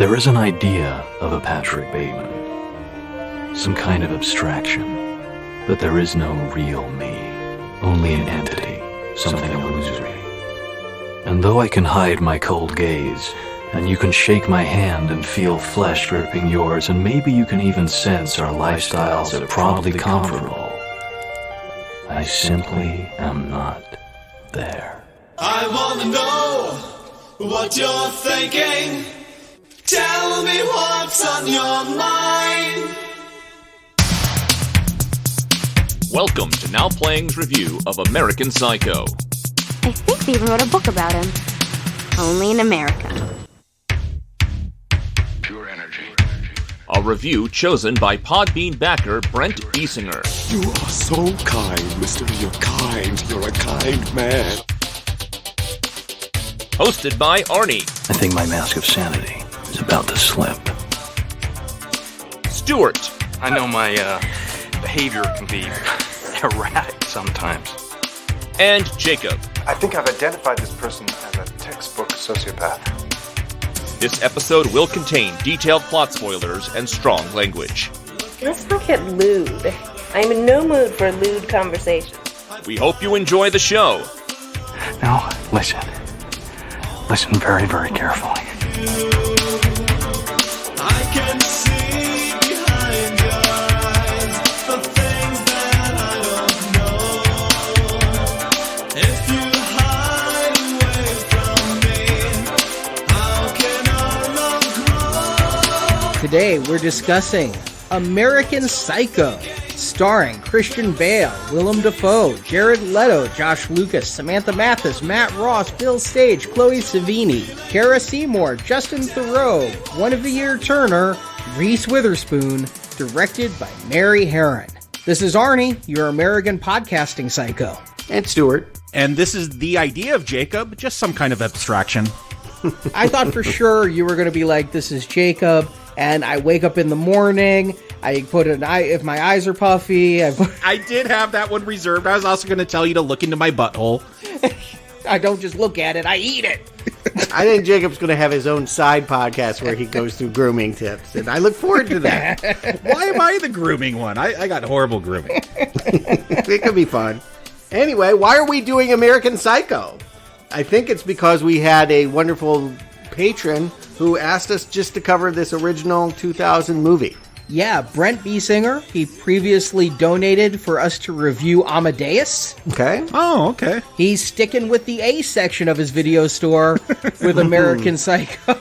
There is an idea of a Patrick Bateman, some kind of abstraction, but there is no real me, only an entity, something illusory. And though I can hide my cold gaze, and you can shake my hand and feel flesh gripping yours, and maybe you can even sense our lifestyles are probably comparable, I simply am not there. I wanna know what you're thinking. Tell me what's on your mind. Welcome to Now Playing's review of American Psycho. I think they even wrote a book about him. Only in America. Pure energy. A review chosen by Podbean backer Brent Biesinger. You are so kind, mister. You're kind. You're a kind man. Hosted by Arnie. I think my mask of sanity is about to slip. Stuart. I know my behavior can be erratic sometimes. And Jacob. I think I've identified this person as a textbook sociopath. This episode will contain detailed plot spoilers and strong language. Let's not get lewd. I'm in no mood for a lewd conversation. We hope you enjoy the show. Now, listen. Listen very, very carefully. I can see behind your eyes the things that I don't know. If you hide away from me, how can our love grow? Today we're discussing American Psycho, starring Christian Bale, Willem Dafoe, Jared Leto, Josh Lucas, Samantha Mathis, Matt Ross, Bill Sage, Chloe Sevigny, Kara Seymour, Justin Theroux, One of the Year Turner, Reese Witherspoon, directed by Mary Herron. This is Arnie, your American podcasting psycho. And Stuart. And this is the idea of Jacob, just some kind of abstraction. I thought for sure you were going to be like, this is Jacob, and I wake up in the morning, I put an eye, if my eyes are puffy. I did have that one reserved. I was also going to tell you to look into my butthole. I don't just look at it, I eat it. I think Jacob's going to have his own side podcast where he goes through grooming tips, and I look forward to that. Why am I the grooming one? I got horrible grooming. It could be fun. Anyway, why are we doing American Psycho? I think it's because we had a wonderful patron who asked us just to cover this original 2000 movie. Yeah, Brent Biesinger. He previously donated for us to review Amadeus. Okay. Oh, okay. He's sticking with the A section of his video store with American Psycho.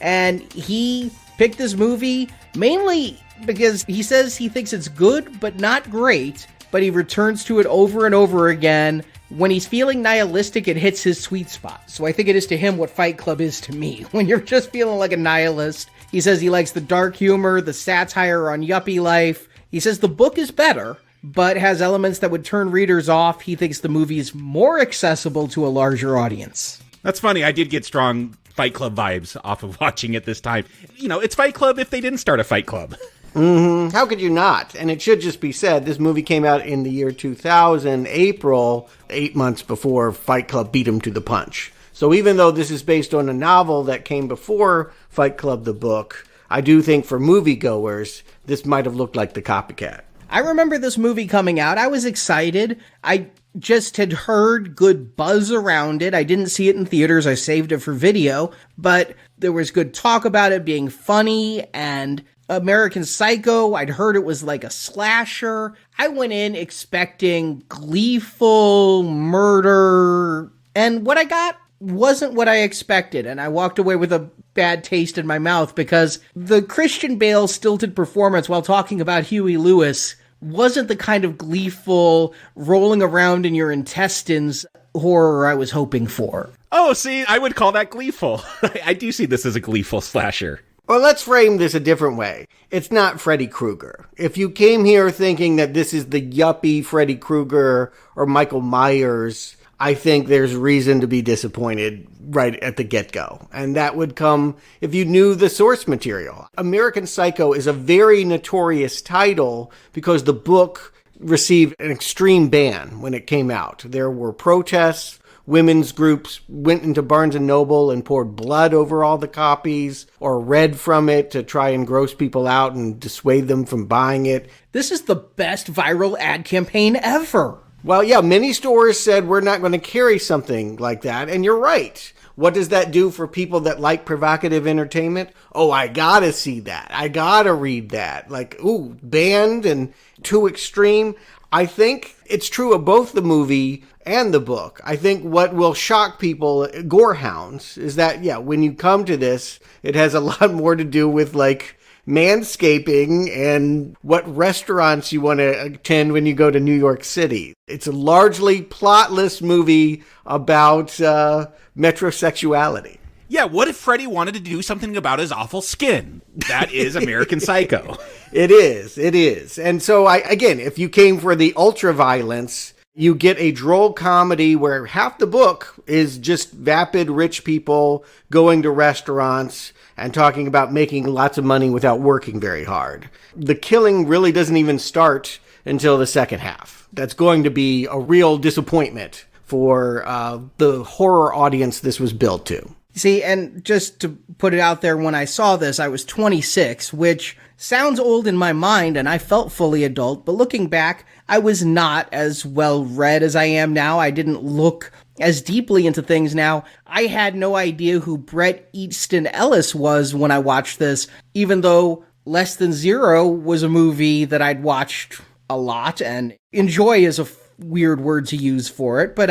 And he picked this movie mainly because he says he thinks it's good, but not great. But he returns to it over and over again. When he's feeling nihilistic, it hits his sweet spot. So I think it is to him what Fight Club is to me. When you're just feeling like a nihilist, he says he likes the dark humor, the satire on yuppie life. He says the book is better, but has elements that would turn readers off. He thinks the movie is more accessible to a larger audience. That's funny. I did get strong Fight Club vibes off of watching it this time. You know, it's Fight Club if they didn't start a Fight Club. Mm-hmm. How could you not? And it should just be said, this movie came out in the year 2000, April, 8 months before Fight Club beat him to the punch. So even though this is based on a novel that came before Fight Club the book, I do think for moviegoers, this might have looked like the copycat. I remember this movie coming out. I was excited. I just had heard good buzz around it. I didn't see it in theaters. I saved it for video. But there was good talk about it being funny, and American Psycho, I'd heard it was like a slasher. I went in expecting gleeful murder, and what I got wasn't what I expected, and I walked away with a bad taste in my mouth because the Christian Bale stilted performance while talking about Huey Lewis wasn't the kind of gleeful, rolling around in your intestines horror I was hoping for. Oh, see, I would call that gleeful. I do see this as a gleeful slasher. Well, let's frame this a different way. It's not Freddy Krueger. If you came here thinking that this is the yuppie Freddy Krueger or Michael Myers, I think there's reason to be disappointed right at the get-go. And that would come if you knew the source material. American Psycho is a very notorious title because the book received an extreme ban when it came out. There were protests women's groups went into Barnes & Noble and poured blood over all the copies or read from it to try and gross people out and dissuade them from buying it. This is the best viral ad campaign ever. Well, yeah, many stores said we're not going to carry something like that, and you're right. What does that do for people that like provocative entertainment? Oh, I gotta see that. I gotta read that. Like, ooh, banned and too extreme. I think it's true of both the movie and the book. I think what will shock people, gorehounds, is that, yeah, when you come to this, it has a lot more to do with, like, manscaping and what restaurants you want to attend when you go to New York City. It's a largely plotless movie about metrosexuality. Yeah, what if Freddy wanted to do something about his awful skin? That is American Psycho. It is. And so, again, if you came for the ultra-violence, you get a droll comedy where half the book is just vapid rich people going to restaurants and talking about making lots of money without working very hard. The killing really doesn't even start until the second half. That's going to be a real disappointment for the horror audience this was built to. See, and just to put it out there, when I saw this, I was 26, which sounds old in my mind, and I felt fully adult, but looking back, I was not as well read as I am now. I didn't look as deeply into things now. I had no idea who Bret Easton Ellis was when I watched this, even though Less Than Zero was a movie that I'd watched a lot, and enjoy is a weird word to use for it, but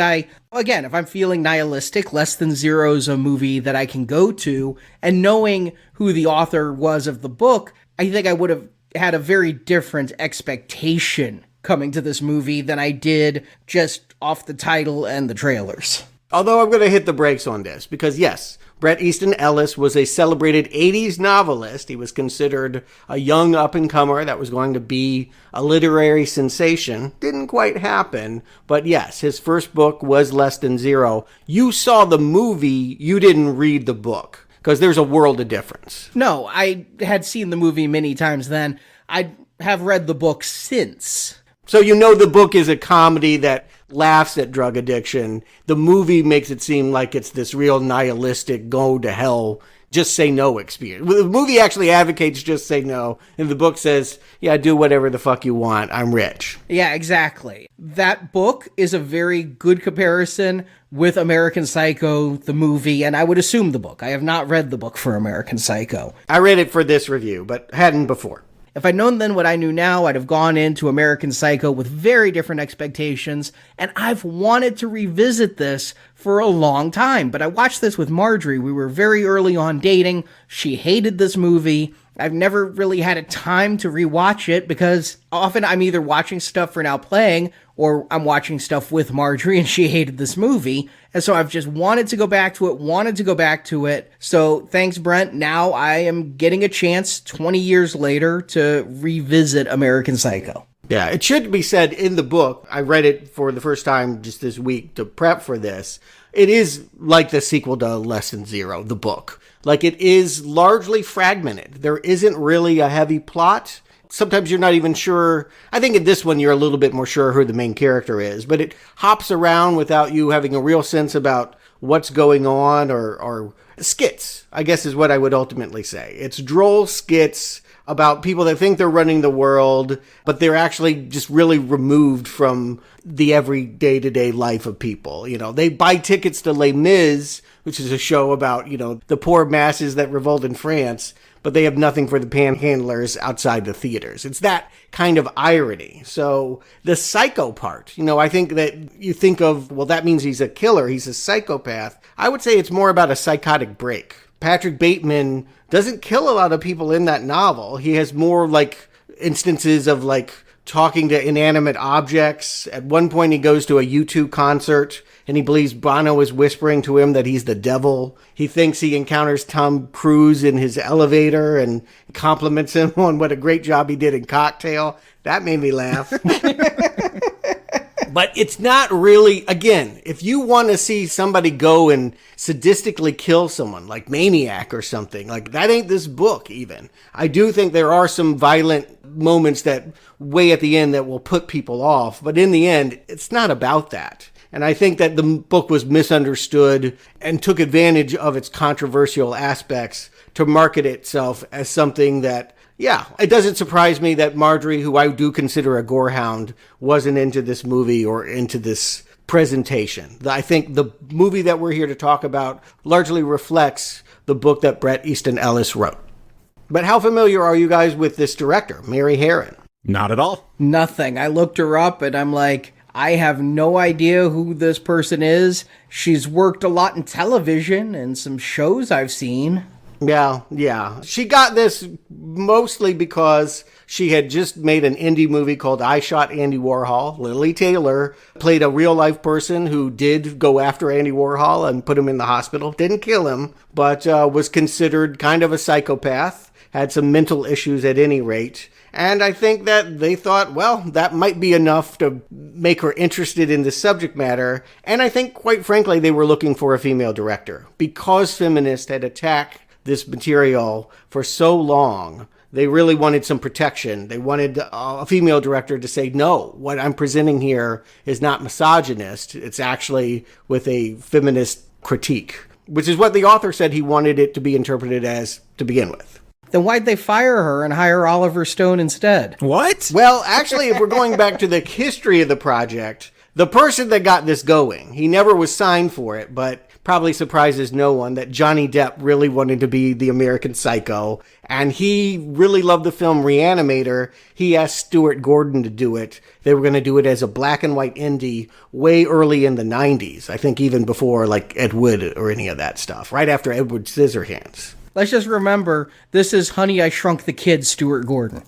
again, if I'm feeling nihilistic, Less Than Zero is a movie that I can go to, and knowing who the author was of the book, I think I would have had a very different expectation coming to this movie than I did just off the title and the trailers. Although I'm going to hit the brakes on this, because yes, Bret Easton Ellis was a celebrated 80s novelist. He was considered a young up-and-comer that was going to be a literary sensation. Didn't quite happen, but yes, his first book was Less Than Zero. You saw the movie, you didn't read the book, because there's a world of difference. No, I had seen the movie many times then. I have read the book since. So you know the book is a comedy that laughs at drug addiction. The movie makes it seem like it's this real nihilistic, go to hell, just say no experience. The movie actually advocates just say no, and the book says, yeah, do whatever the fuck you want, I'm rich. Yeah, exactly. That book is a very good comparison with American Psycho, the movie, and I would assume the book. I have not read the book for American Psycho. I read it for this review, but hadn't before. If I'd known then what I knew now, I'd have gone into American Psycho with very different expectations, and I've wanted to revisit this for a long time. But I watched this with Marjorie. We were very early on dating. She hated this movie. I've never really had a time to rewatch it because often I'm either watching stuff for Now Playing or I'm watching stuff with Marjorie and she hated this movie. And so I've just wanted to go back to it. So thanks, Brent. Now I am getting a chance 20 years later to revisit American Psycho. Yeah, it should be said in the book, I read it for the first time just this week to prep for this. It is like the sequel to Less Than Zero, the book. Like, it is largely fragmented. There isn't really a heavy plot. Sometimes you're not even sure. I think in this one you're a little bit more sure who the main character is, but it hops around without you having a real sense about what's going on, or skits, I guess is what I would ultimately say. It's droll skits about people that think they're running the world, but they're actually just really removed from the every day-to-day life of people. You know, they buy tickets to Les Mis, which is a show about, you know, the poor masses that revolt in France, but they have nothing for the panhandlers outside the theaters. It's that kind of irony. So the psycho part, you know, I think that you think of, well, that means he's a killer, he's a psychopath. I would say it's more about a psychotic break. Patrick Bateman doesn't kill a lot of people in that novel. He has more like instances of like talking to inanimate objects. At one point he goes to a U2 concert and he believes Bono is whispering to him that he's the devil. He thinks he encounters Tom Cruise in his elevator and compliments him on what a great job he did in Cocktail. That made me laugh. But it's not really, again, if you want to see somebody go and sadistically kill someone, like Maniac or something, like that ain't this book even. I do think there are some violent moments that way at the end that will put people off, but in the end, it's not about that. And I think that the book was misunderstood and took advantage of its controversial aspects to market itself as something that, yeah, it doesn't surprise me that Marjorie, who I do consider a gorehound, wasn't into this movie or into this presentation. I think the movie that we're here to talk about largely reflects the book that Bret Easton Ellis wrote. But how familiar are you guys with this director, Mary Harron? Not at all. Nothing. I looked her up and I'm like, I have no idea who this person is. She's worked a lot in television and some shows I've seen. Yeah. She got this mostly because she had just made an indie movie called I Shot Andy Warhol. Lily Taylor played a real-life person who did go after Andy Warhol and put him in the hospital. Didn't kill him, but was considered kind of a psychopath, had some mental issues at any rate. And I think that they thought, well, that might be enough to make her interested in the subject matter. And I think, quite frankly, they were looking for a female director. Because feminists had attacked this material for so long, they really wanted some protection. They wanted a female director to say, no, what I'm presenting here is not misogynist. It's actually with a feminist critique, which is what the author said he wanted it to be interpreted as to begin with. Then why'd they fire her and hire Oliver Stone instead? What? Well, actually, if we're going back to the history of the project, the person that got this going, he never was signed for it, but probably surprises no one that Johnny Depp really wanted to be the American Psycho, and he really loved the film Reanimator. He asked Stuart Gordon to do it. They were going to do it as a black and white indie way early in the 90s, I think even before like Ed Wood or any of that stuff, right after Edward Scissorhands. Let's just remember, this is Honey, I Shrunk the Kids, Stuart Gordon.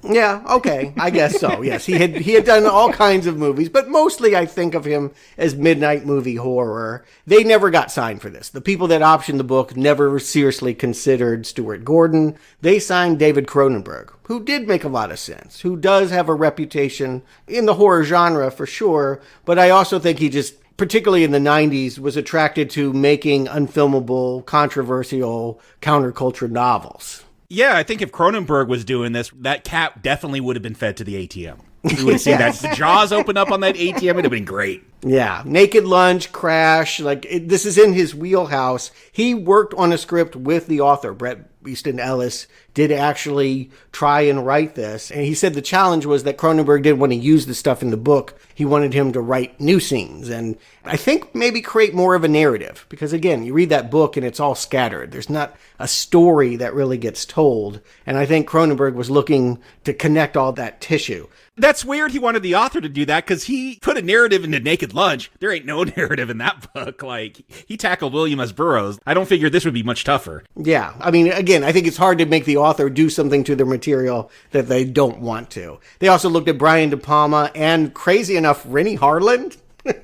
Yeah, okay, I guess so. Yes, he had done all kinds of movies, but mostly I think of him as midnight movie horror. They never got signed for this. The people that optioned the book never seriously considered Stuart Gordon. They signed David Cronenberg, who did make a lot of sense, who does have a reputation in the horror genre for sure, but I also think he just, particularly in the 90s, was attracted to making unfilmable, controversial, counterculture novels. Yeah, I think if Cronenberg was doing this, that cat definitely would have been fed to the ATM. We would have seen that. The jaws open up on that ATM. It would have been great. Yeah. Naked Lunch, Crash. This is in his wheelhouse. He worked on a script with the author, Bret Easton Ellis, did actually try and write this. And he said the challenge was that Cronenberg didn't want to use the stuff in the book. He wanted him to write new scenes and I think maybe create more of a narrative. Because again, you read that book and it's all scattered. There's not a story that really gets told. And I think Cronenberg was looking to connect all that tissue. That's weird he wanted the author to do that because he put a narrative into Naked Lunch. There ain't no narrative in that book. Like, he tackled William S. Burroughs. I don't figure this would be much tougher. Yeah. I mean, again, I think it's hard to make the author do something to their material that they don't want to. They also looked at Brian De Palma and, crazy enough, Rennie Harlan.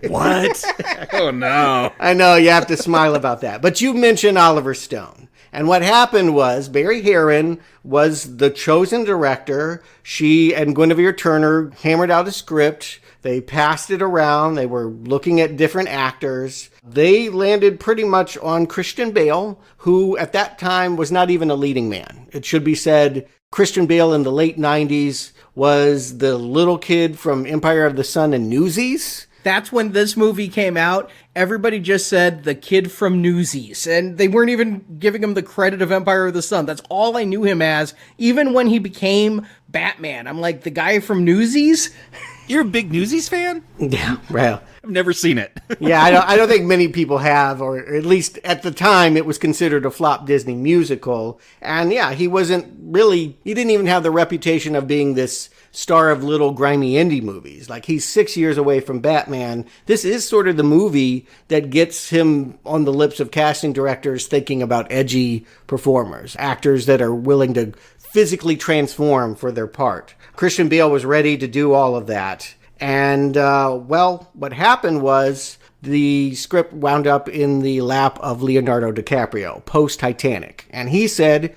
What? Oh, no. I know, you have to smile about that. But you mentioned Oliver Stone. And what happened was Mary Harron was the chosen director. She and Guinevere Turner hammered out a script. They passed it around. They were looking at different actors. They landed pretty much on Christian Bale, who at that time was not even a leading man. It should be said, Christian Bale in the late 90s was the little kid from Empire of the Sun and Newsies. That's when this movie came out. Everybody just said the kid from Newsies, and they weren't even giving him the credit of Empire of the Sun. That's all I knew him as. Even when he became Batman, I'm like, the guy from Newsies? You're a big Newsies fan? Yeah, well, I've never seen it. Yeah, I don't think many people have, or at least at the time it was considered a flop Disney musical. And yeah, he didn't even have the reputation of being this star of little grimy indie movies. Like, he's 6 years away from Batman. This is sort of the movie that gets him on the lips of casting directors thinking about edgy performers, actors that are willing to physically transform for their part. Christian Bale was ready to do all of that. And, what happened was the script wound up in the lap of Leonardo DiCaprio, post-Titanic. And he said,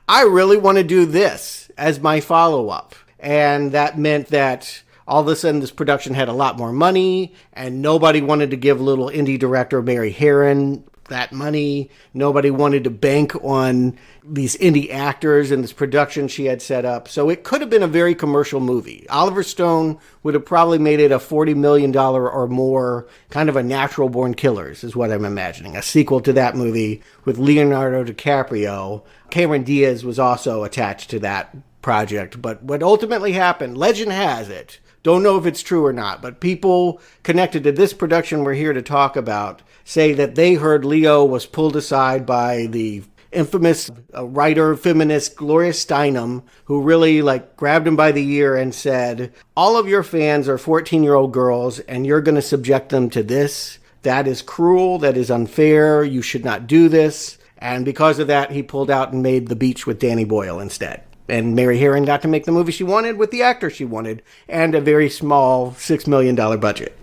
I really want to do this as my follow-up. And that meant that all of a sudden this production had a lot more money, and nobody wanted to give little indie director Mary Harron that money. Nobody wanted to bank on these indie actors and this production she had set up. So it could have been a very commercial movie. Oliver Stone would have probably made it a $40 million or more, kind of a Natural Born Killers is what I'm imagining. A sequel to that movie with Leonardo DiCaprio. Cameron Diaz was also attached to that project. But what ultimately happened, legend has it, don't know if it's true or not, but people connected to this production we're here to talk about say that they heard Leo was pulled aside by the infamous writer, feminist Gloria Steinem, who really grabbed him by the ear and said, all of your fans are 14-year-old girls and you're going to subject them to this. That is cruel. That is unfair. You should not do this. And because of that, he pulled out and made The Beach with Danny Boyle instead. And Mary Herron got to make the movie she wanted with the actor she wanted and a very small $6 million budget.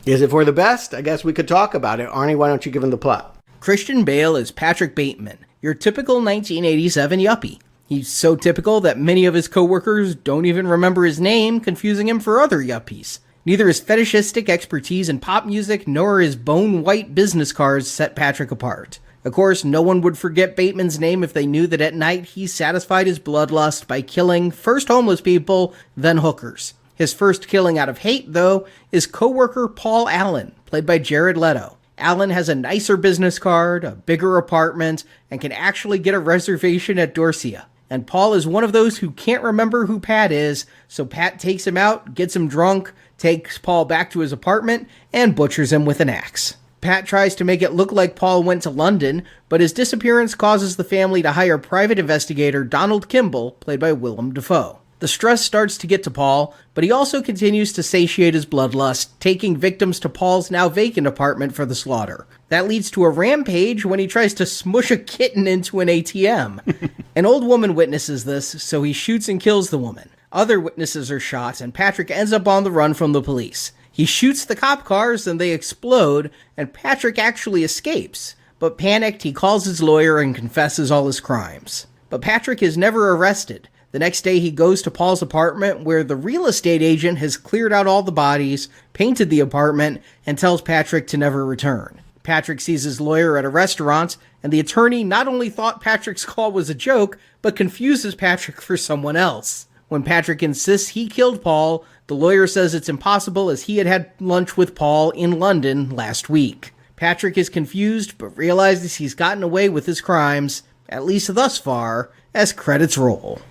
Is it for the best? I guess we could talk about it. Arnie, why don't you give him the plot? Christian Bale is Patrick Bateman, your typical 1987 yuppie. He's so typical that many of his coworkers don't even remember his name, confusing him for other yuppies. Neither his fetishistic expertise in pop music nor his bone-white business cards set Patrick apart. Of course, no one would forget Bateman's name if they knew that at night he satisfied his bloodlust by killing first homeless people, then hookers. His first killing out of hate, though, is coworker Paul Allen, played by Jared Leto. Allen has a nicer business card, a bigger apartment, and can actually get a reservation at Dorsia. And Paul is one of those who can't remember who Pat is, so Pat takes him out, gets him drunk, takes Paul back to his apartment, and butchers him with an axe. Pat tries to make it look like Paul went to London, but his disappearance causes the family to hire private investigator Donald Kimball, played by Willem Dafoe. The stress starts to get to Paul, but he also continues to satiate his bloodlust, taking victims to Paul's now vacant apartment for the slaughter. That leads to a rampage when he tries to smush a kitten into an ATM. An old woman witnesses this, so he shoots and kills the woman. Other witnesses are shot, and Patrick ends up on the run from the police. He shoots the cop cars, and they explode, and Patrick actually escapes. But panicked, he calls his lawyer and confesses all his crimes. But Patrick is never arrested. The next day, he goes to Paul's apartment where the real estate agent has cleared out all the bodies, painted the apartment, and tells Patrick to never return. Patrick sees his lawyer at a restaurant, and the attorney not only thought Patrick's call was a joke, but confuses Patrick for someone else. When Patrick insists he killed Paul, the lawyer says it's impossible as he had had lunch with Paul in London last week. Patrick is confused, but realizes he's gotten away with his crimes, at least thus far, as credits roll.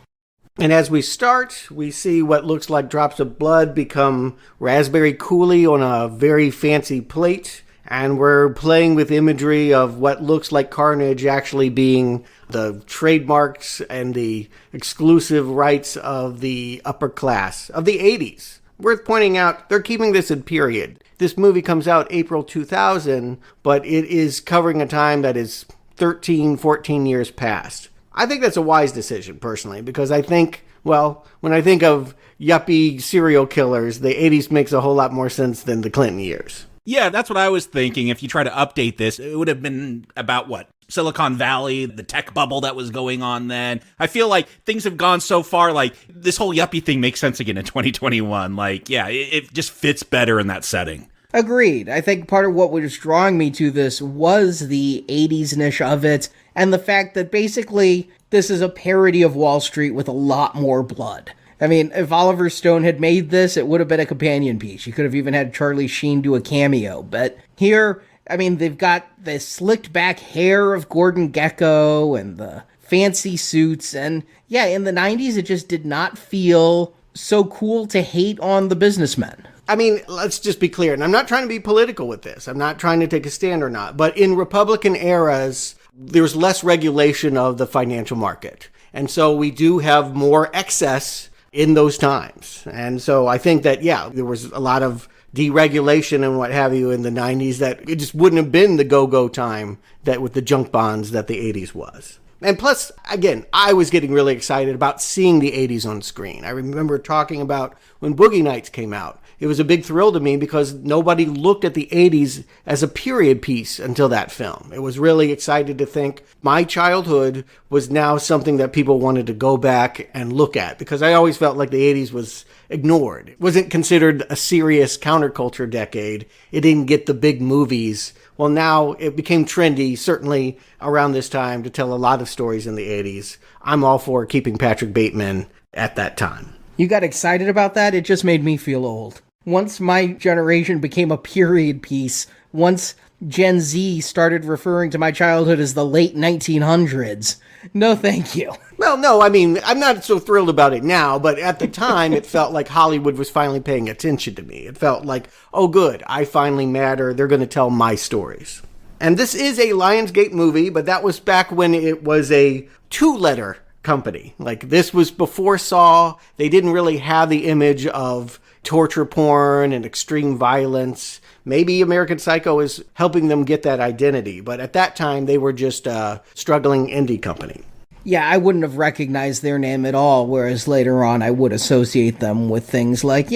And as we start, we see what looks like drops of blood become raspberry coulis on a very fancy plate. And we're playing with imagery of what looks like carnage actually being the trademarks and the exclusive rights of the upper class of the 80s. Worth pointing out, they're keeping this in period. This movie comes out April 2000, but it is covering a time that is 13, 14 years past. I think that's a wise decision, personally, because I think, well, when I think of yuppie serial killers, the 80s makes a whole lot more sense than the Clinton years. Yeah, that's what I was thinking. If you try to update this, it would have been about what? Silicon Valley, the tech bubble that was going on then. I feel like things have gone so far, like, this whole yuppie thing makes sense again in 2021. Like, yeah, it just fits better in that setting. Agreed. I think part of what was drawing me to this was the 80s-nish of it, and the fact that basically this is a parody of Wall Street with a lot more blood. I mean, if Oliver Stone had made this, it would have been a companion piece. You could have even had Charlie Sheen do a cameo. But here, I mean, they've got the slicked back hair of Gordon Gekko and the fancy suits. And yeah, in the 90s, it just did not feel so cool to hate on the businessmen. I mean, let's just be clear, and I'm not trying to be political with this. I'm not trying to take a stand or not. But in Republican eras, there was less regulation of the financial market. And so we do have more excess in those times. And so I think that, yeah, there was a lot of deregulation and what have you in the 90s that it just wouldn't have been the go-go time that with the junk bonds that the 80s was. And plus, again, I was getting really excited about seeing the 80s on screen. I remember talking about when Boogie Nights came out. It was a big thrill to me because nobody looked at the 80s as a period piece until that film. It was really excited to think my childhood was now something that people wanted to go back and look at, because I always felt like the 80s was ignored. It wasn't considered a serious counterculture decade. It didn't get the big movies Well, now it became trendy, certainly around this time, to tell a lot of stories in the 80s. I'm all for keeping Patrick Bateman at that time. You got excited about that? It just made me feel old. Once my generation became a period piece, once Gen Z started referring to my childhood as the late 1900s, no thank you. Well, no, I mean, I'm not so thrilled about it now, but at the time, it felt like Hollywood was finally paying attention to me. It felt like, oh, good, I finally matter. They're going to tell my stories. And this is a Lionsgate movie, but that was back when it was a two-letter company. Like, this was before Saw. They didn't really have the image of torture porn and extreme violence. Maybe American Psycho is helping them get that identity, but at that time, they were just a struggling indie company. Yeah, I wouldn't have recognized their name at all, whereas later on I would associate them with things like,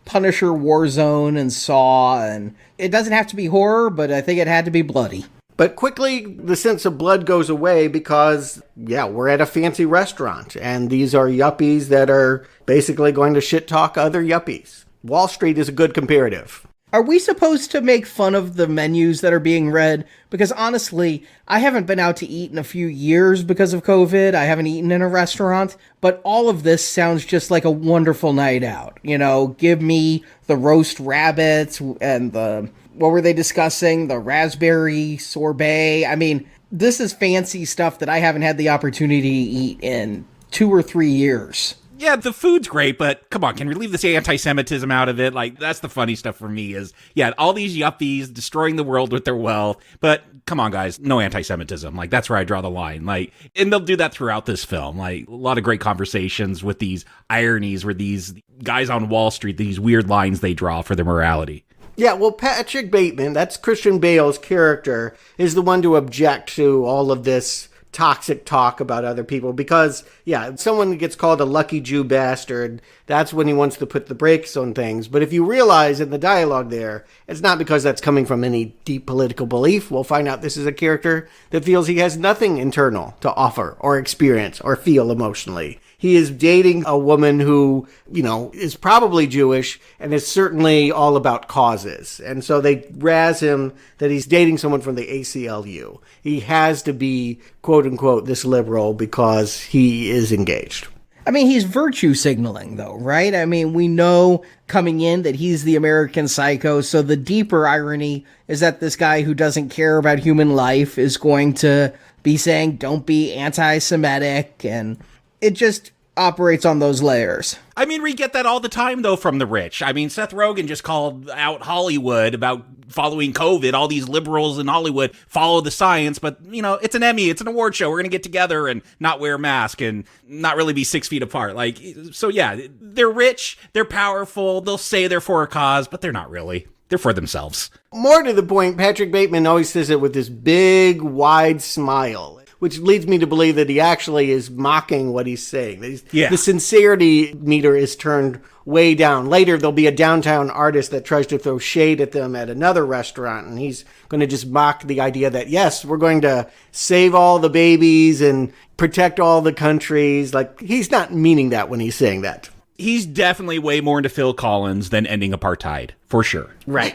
Punisher, Warzone, and Saw, and it doesn't have to be horror, but I think it had to be bloody. But quickly, the sense of blood goes away because, we're at a fancy restaurant, and these are yuppies that are basically going to shit-talk other yuppies. Wall Street is a good comparative. Are we supposed to make fun of the menus that are being read? Because honestly, I haven't been out to eat in a few years because of COVID. I haven't eaten in a restaurant, but all of this sounds just like a wonderful night out. Give me the roast rabbits and what were they discussing? The raspberry sorbet. I mean, this is fancy stuff that I haven't had the opportunity to eat in 2 or 3 years. Yeah, the food's great, but come on, can we leave this anti-Semitism out of it? Like, that's the funny stuff for me is, all these yuppies destroying the world with their wealth, but come on, guys, no anti-Semitism. Like, that's where I draw the line. Like, and they'll do that throughout this film. Like, a lot of great conversations with these ironies where these guys on Wall Street, these weird lines they draw for their morality. Yeah, well, Patrick Bateman, that's Christian Bale's character, is the one to object to all of this toxic talk about other people because, if someone gets called a lucky Jew bastard, that's when he wants to put the brakes on things. But if you realize in the dialogue there, it's not because that's coming from any deep political belief. We'll find out this is a character that feels he has nothing internal to offer or experience or feel emotionally. He is dating a woman who, is probably Jewish and is certainly all about causes. And so they razz him that he's dating someone from the ACLU. He has to be, quote unquote, this liberal because he is engaged. I mean, he's virtue signaling, though, right? I mean, we know coming in that he's the American Psycho, so the deeper irony is that this guy who doesn't care about human life is going to be saying, don't be anti-Semitic, and it just operates on those layers. I mean, we get that all the time, though, from the rich. I mean, Seth Rogen just called out Hollywood about following COVID. All these liberals in Hollywood follow the science, but, it's an Emmy, it's an award show. We're going to get together and not wear a mask and not really be 6 feet apart. Like, so they're rich, they're powerful, they'll say they're for a cause, but they're not really. They're for themselves. More to the point, Patrick Bateman always says it with this big, wide smile, which leads me to believe that he actually is mocking what he's saying. The sincerity meter is turned way down. Later, there'll be a downtown artist that tries to throw shade at them at another restaurant, and he's going to just mock the idea that, yes, we're going to save all the babies and protect all the countries. Like, he's not meaning that when he's saying that. He's definitely way more into Phil Collins than ending apartheid, for sure. Right.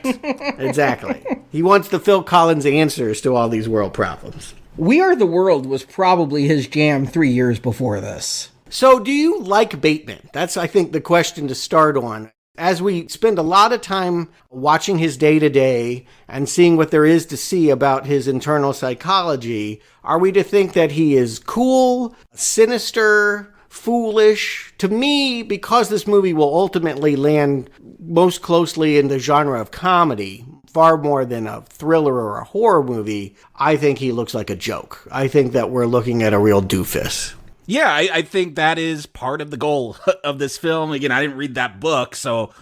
Exactly. He wants the Phil Collins answers to all these world problems. We Are the World was probably his jam 3 years before this. So do you like Bateman? That's, I think, the question to start on. As we spend a lot of time watching his day-to-day and seeing what there is to see about his internal psychology, are we to think that he is cool, sinister, foolish? To me, because this movie will ultimately land most closely in the genre of comedy, far more than a thriller or a horror movie, I think he looks like a joke. I think that we're looking at a real doofus. Yeah, I think that is part of the goal of this film. Again, I didn't read that book,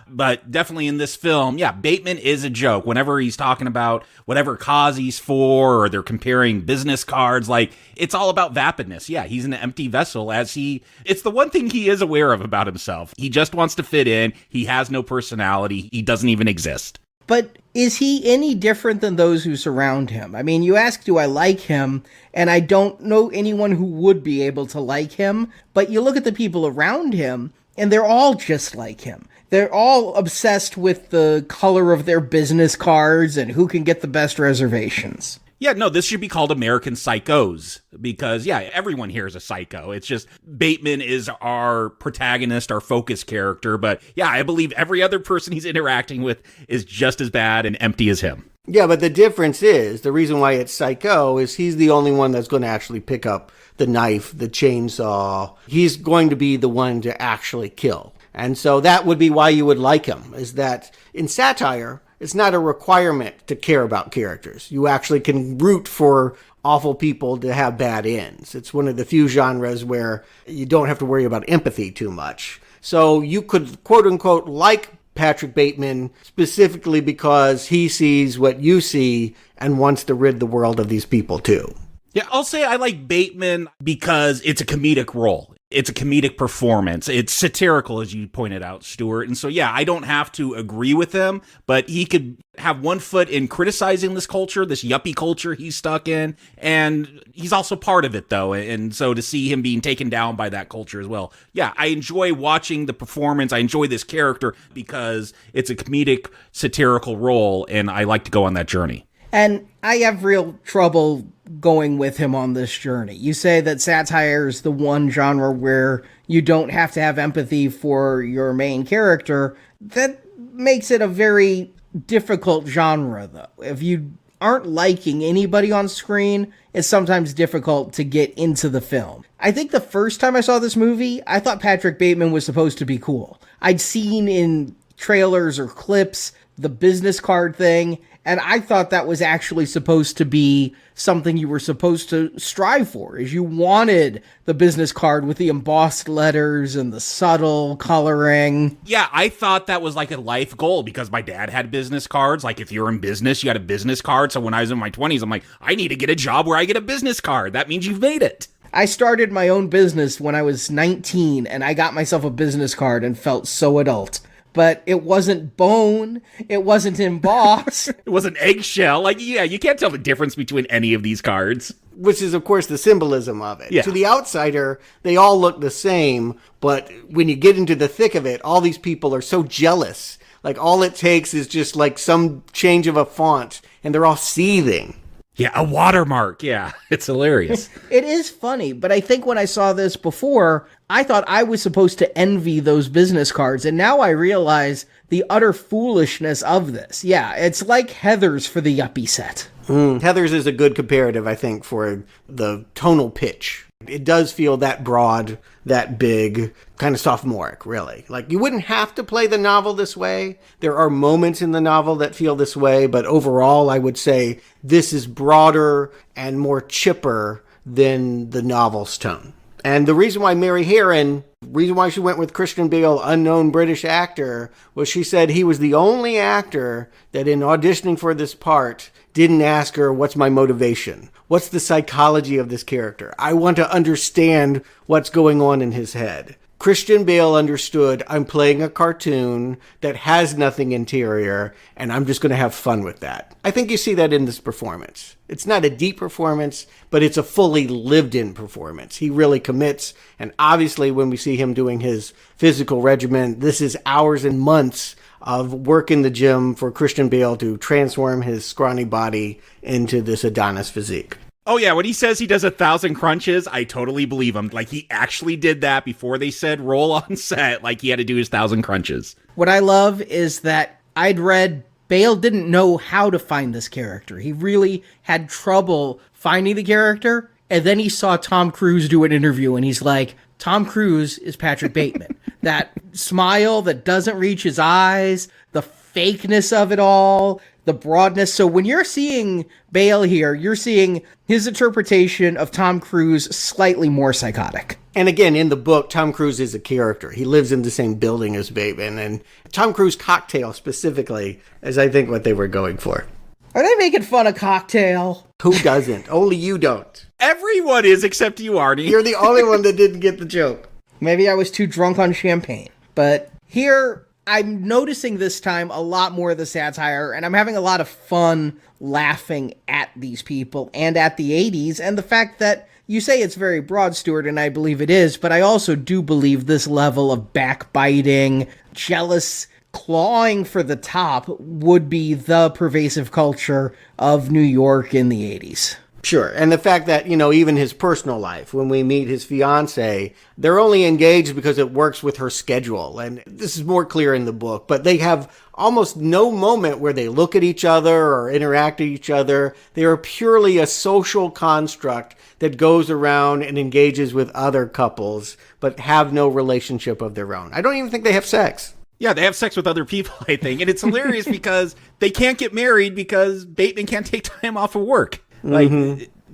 but definitely in this film, Bateman is a joke. Whenever he's talking about whatever cause he's for, or they're comparing business cards, like, it's all about vapidness. Yeah, he's an empty vessel it's the one thing he is aware of about himself. He just wants to fit in. He has no personality. He doesn't even exist. But is he any different than those who surround him? I mean, you ask, do I like him? And I don't know anyone who would be able to like him. But you look at the people around him, and they're all just like him. They're all obsessed with the color of their business cards and who can get the best reservations. Yeah, no, this should be called American Psychos because, yeah, everyone here is a psycho. It's just Bateman is our protagonist, our focus character. But yeah, I believe every other person he's interacting with is just as bad and empty as him. Yeah, but the difference is, the reason why it's Psycho is he's the only one that's going to actually pick up the knife, the chainsaw. He's going to be the one to actually kill. And so that would be why you would like him, is that in satire, it's not a requirement to care about characters. You actually can root for awful people to have bad ends. It's one of the few genres where you don't have to worry about empathy too much. So you could, quote unquote, like Patrick Bateman specifically because he sees what you see and wants to rid the world of these people too. Yeah, I'll say I like Bateman because it's a comedic role. It's a comedic performance. It's satirical, as you pointed out, Stuart. And so, yeah, I don't have to agree with him, but he could have one foot in criticizing this culture, this yuppie culture he's stuck in. And he's also part of it, though. And so to see him being taken down by that culture as well. Yeah, I enjoy watching the performance. I enjoy this character because it's a comedic, satirical role, and I like to go on that journey. And I have real trouble going with him on this journey. You say that satire is the one genre where you don't have to have empathy for your main character. That makes it a very difficult genre, though. If you aren't liking anybody on screen, it's sometimes difficult to get into the film. I think the first time I saw this movie, I thought Patrick Bateman was supposed to be cool. I'd seen in trailers or clips the business card thing, and I thought that was actually supposed to be something you were supposed to strive for, is you wanted the business card with the embossed letters and the subtle coloring. Yeah, I thought that was like a life goal because my dad had business cards. Like if you're in business, you had a business card. So when I was in my 20s, I'm like, I need to get a job where I get a business card. That means you've made it. I started my own business when I was 19 and I got myself a business card and felt so adult. But it wasn't bone, it wasn't embossed. It wasn't eggshell. Like, yeah, you can't tell the difference between any of these cards. Which is, of course, the symbolism of it. Yeah. To the outsider, they all look the same, but when you get into the thick of it, all these people are so jealous. Like, all it takes is just, like, some change of a font, and they're all seething. Yeah, a watermark. Yeah, it's hilarious. It is funny, but I think when I saw this before, I thought I was supposed to envy those business cards, and now I realize the utter foolishness of this. Yeah, it's like Heathers for the yuppie set. Heathers is a good comparative, I think, for the tonal pitch. It does feel that broad, that big, kind of sophomoric, really. Like, you wouldn't have to play the novel this way. There are moments in the novel that feel this way, but overall, I would say this is broader and more chipper than the novel's tone. And the reason why Mary Harron, reason why she went with Christian Bale, unknown British actor, was she said he was the only actor that in auditioning for this part didn't ask her, what's my motivation? What's the psychology of this character? I want to understand what's going on in his head. Christian Bale understood, I'm playing a cartoon that has nothing interior, and I'm just going to have fun with that. I think you see that in this performance. It's not a deep performance, but it's a fully lived-in performance. He really commits, and obviously when we see him doing his physical regimen, this is hours and months of work in the gym for Christian Bale to transform his scrawny body into this Adonis physique. Oh, yeah, when he says he does 1,000 crunches, I totally believe him. Like, he actually did that before they said roll on set, like he had to do his 1,000 crunches. What I love is that I'd read Bale didn't know how to find this character. He really had trouble finding the character, and then he saw Tom Cruise do an interview, and he's like, Tom Cruise is Patrick Bateman. That smile that doesn't reach his eyes, the fakeness of it all, the broadness. So when you're seeing Bale here, you're seeing his interpretation of Tom Cruise slightly more psychotic. And again, in the book, Tom Cruise is a character. He lives in the same building as Bateman. And Tom Cruise Cocktail specifically is, I think, what they were going for. Are they making fun of Cocktail? Who doesn't? Only you don't. Everyone is except you, Arnie. You're the only one that didn't get the joke. Maybe I was too drunk on champagne. But here, I'm noticing this time a lot more of the satire, and I'm having a lot of fun laughing at these people and at the 80s, and the fact that you say it's very broad, Stuart, and I believe it is, but I also do believe this level of backbiting, jealous, clawing for the top would be the pervasive culture of New York in the 80s. Sure. And the fact that, even his personal life, when we meet his fiance, they're only engaged because it works with her schedule. And this is more clear in the book, but they have almost no moment where they look at each other or interact with each other. They are purely a social construct that goes around and engages with other couples, but have no relationship of their own. I don't even think they have sex. Yeah, they have sex with other people, I think. And it's hilarious because they can't get married because Bateman can't take time off of work.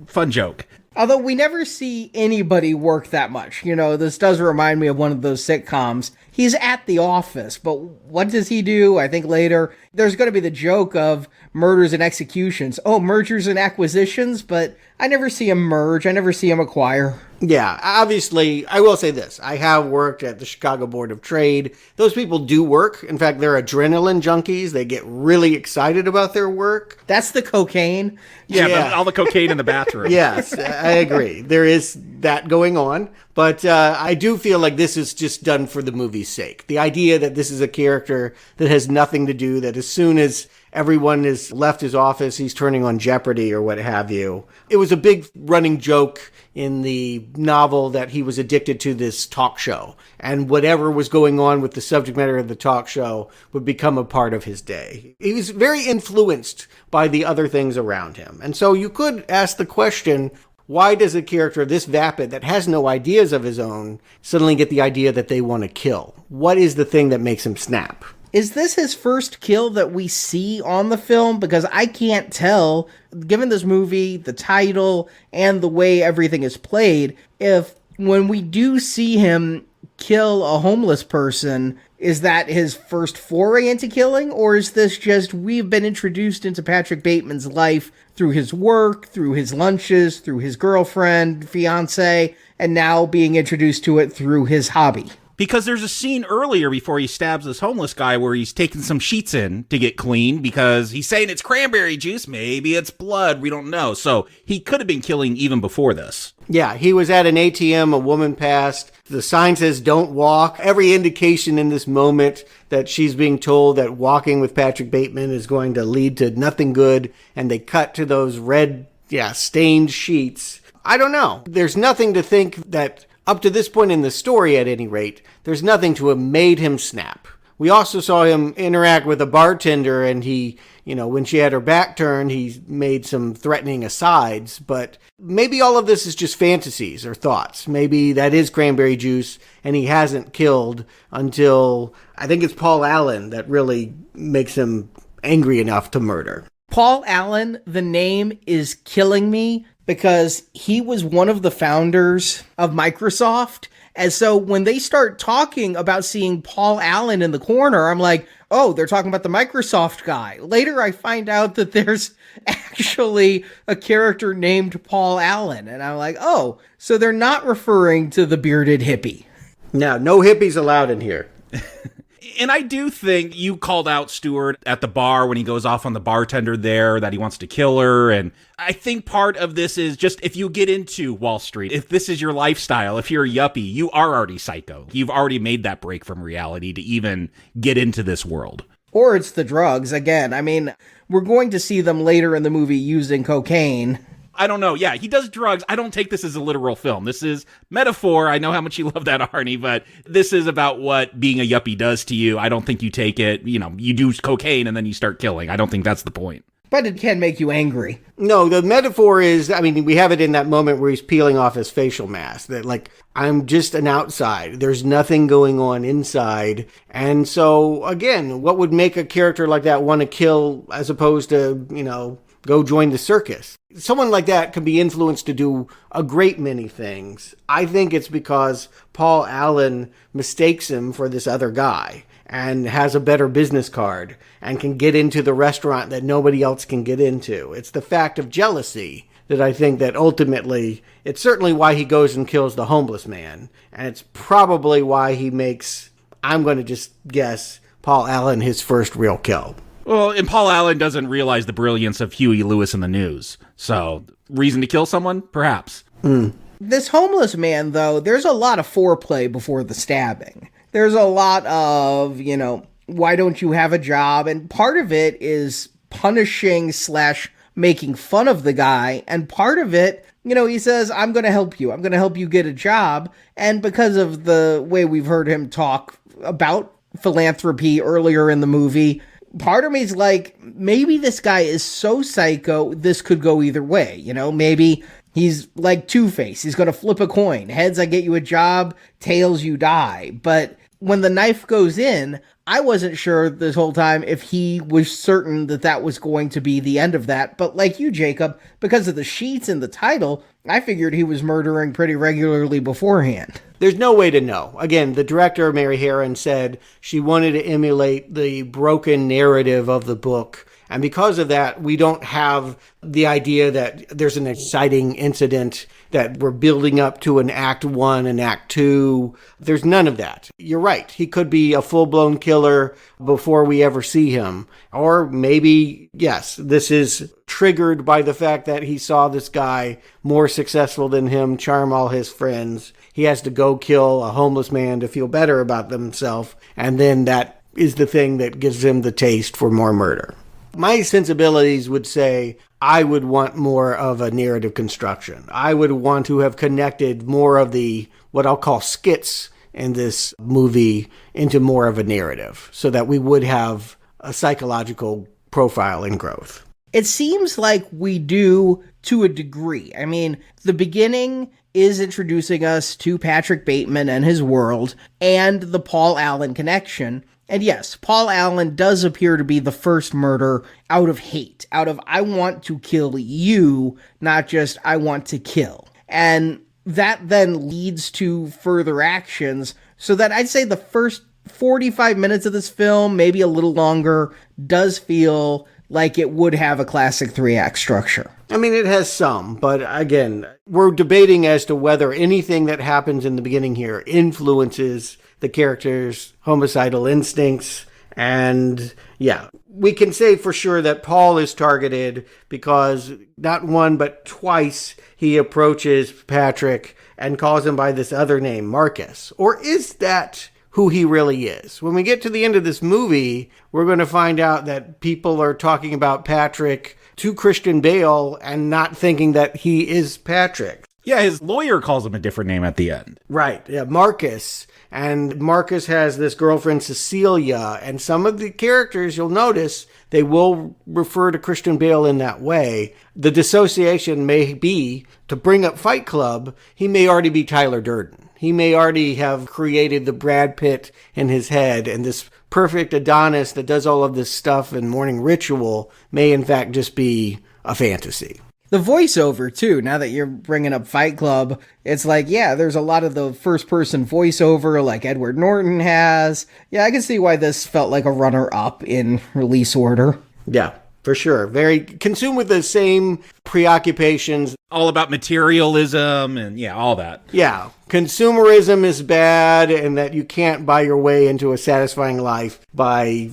Fun joke. Although we never see anybody work that much. This does remind me of one of those sitcoms. He's at the office, but what does he do? I think later there's going to be the joke of murders and executions. Oh, mergers and acquisitions, but I never see him merge. I never see him acquire. Yeah, obviously, I will say this. I have worked at the Chicago Board of Trade. Those people do work. In fact, they're adrenaline junkies. They get really excited about their work. That's the cocaine. Yeah. All the cocaine in the bathroom. Yes, I agree. There is that going on. But I do feel like this is just done for the movie's sake. The idea that this is a character that has nothing to do, that as soon as everyone has left his office, he's turning on Jeopardy or what have you. It was a big running joke in the novel that he was addicted to this talk show, and whatever was going on with the subject matter of the talk show would become a part of his day. He was very influenced by the other things around him. And so you could ask the question, why does a character this vapid that has no ideas of his own suddenly get the idea that they want to kill? What is the thing that makes him snap? Is this his first kill that we see on the film? Because I can't tell, given this movie, the title, and the way everything is played, if when we do see him kill a homeless person, is that his first foray into killing? Or is this just, we've been introduced into Patrick Bateman's life through his work, through his lunches, through his girlfriend, fiance, and now being introduced to it through his hobby? Because there's a scene earlier before he stabs this homeless guy where he's taking some sheets in to get clean because he's saying it's cranberry juice. Maybe it's blood. We don't know. So he could have been killing even before this. Yeah, he was at an ATM. A woman passed. The sign says don't walk. Every indication in this moment that she's being told that walking with Patrick Bateman is going to lead to nothing good. And they cut to those red, stained sheets. I don't know. There's nothing to think that, up to this point in the story at any rate, there's nothing to have made him snap. We also saw him interact with a bartender, and he, when she had her back turned, he made some threatening asides. But maybe all of this is just fantasies or thoughts. Maybe that is cranberry juice, and he hasn't killed until, I think it's Paul Allen that really makes him angry enough to murder. Paul Allen, the name is killing me because he was one of the founders of Microsoft. And so when they start talking about seeing Paul Allen in the corner, I'm like, oh, they're talking about the Microsoft guy. Later, I find out that there's actually a character named Paul Allen. And I'm like, oh, so they're not referring to the bearded hippie. No hippies allowed in here. And I do think you called out Stuart at the bar when he goes off on the bartender there that he wants to kill her. And I think part of this is just if you get into Wall Street, if this is your lifestyle, if you're a yuppie, you are already psycho. You've already made that break from reality to even get into this world. Or it's the drugs. Again, I mean, we're going to see them later in the movie using cocaine. I don't know. Yeah, he does drugs. I don't take this as a literal film. This is metaphor. I know how much you love that, Arnie, but this is about what being a yuppie does to you. I don't think you take it, you do cocaine and then you start killing. I don't think that's the point. But it can make you angry. No, the metaphor is, we have it in that moment where he's peeling off his facial mask. That, I'm just an outside. There's nothing going on inside. And so, again, what would make a character like that want to kill as opposed to, go join the circus? Someone like that can be influenced to do a great many things. I think it's because Paul Allen mistakes him for this other guy and has a better business card and can get into the restaurant that nobody else can get into. It's the fact of jealousy that I think that ultimately, it's certainly why he goes and kills the homeless man. And it's probably why he makes, I'm going to just guess, Paul Allen his first real kill. Well, and Paul Allen doesn't realize the brilliance of Huey Lewis in the News. So, reason to kill someone? Perhaps. This homeless man, though, there's a lot of foreplay before the stabbing. There's a lot of, why don't you have a job? And part of it is punishing / making fun of the guy. And part of it, he says, I'm going to help you. I'm going to help you get a job. And because of the way we've heard him talk about philanthropy earlier in the movie, part of me is like, maybe this guy is so psycho, this could go either way. Maybe he's like Two-Face. He's going to flip a coin. Heads, I get you a job. Tails, you die. But when the knife goes in, I wasn't sure this whole time if he was certain that that was going to be the end of that. But like you, Jacob, because of the sheets and the title, I figured he was murdering pretty regularly beforehand. There's no way to know. Again, the director, Mary Harron, said she wanted to emulate the broken narrative of the book. And because of that, we don't have the idea that there's an exciting incident that we're building up to an Act 1 and Act 2. There's none of that. You're right. He could be a full-blown killer before we ever see him. Or maybe, yes, this is triggered by the fact that he saw this guy more successful than him charm all his friends. He has to go kill a homeless man to feel better about himself. And then that is the thing that gives him the taste for more murder. My sensibilities would say I would want more of a narrative construction. I would want to have connected more of the, what I'll call skits in this movie into more of a narrative so that we would have a psychological profile and growth. It seems like we do to a degree. I mean, the beginning is introducing us to Patrick Bateman and his world and the Paul Allen connection. And yes, Paul Allen does appear to be the first murder out of hate, out of I want to kill you, not just I want to kill. And that then leads to further actions, so that I'd say the first 45 minutes of this film, maybe a little longer, does feel like it would have a classic 3-act structure. I mean, it has some, but again, we're debating as to whether anything that happens in the beginning here influences the character's homicidal instincts. And yeah, we can say for sure that Paul is targeted because not one but twice he approaches Patrick and calls him by this other name, Marcus. Or is that who he really is? When we get to the end of this movie, we're going to find out that people are talking about Patrick to Christian Bale and not thinking that he is Patrick. Yeah, his lawyer calls him a different name at the end. Right, yeah, Marcus. And Marcus has this girlfriend, Cecilia, and some of the characters, you'll notice, they will refer to Christian Bale in that way. The dissociation may be, to bring up Fight Club, he may already be Tyler Durden. He may already have created the Brad Pitt in his head, and this perfect Adonis that does all of this stuff in Morning Ritual may in fact just be a fantasy. The voiceover, too, now that you're bringing up Fight Club, it's like, yeah, there's a lot of the first-person voiceover like Edward Norton has. Yeah, I can see why this felt like a runner-up in release order. Yeah, for sure. Very consumed with the same preoccupations. All about materialism and, yeah, all that. Yeah, consumerism is bad and that you can't buy your way into a satisfying life by,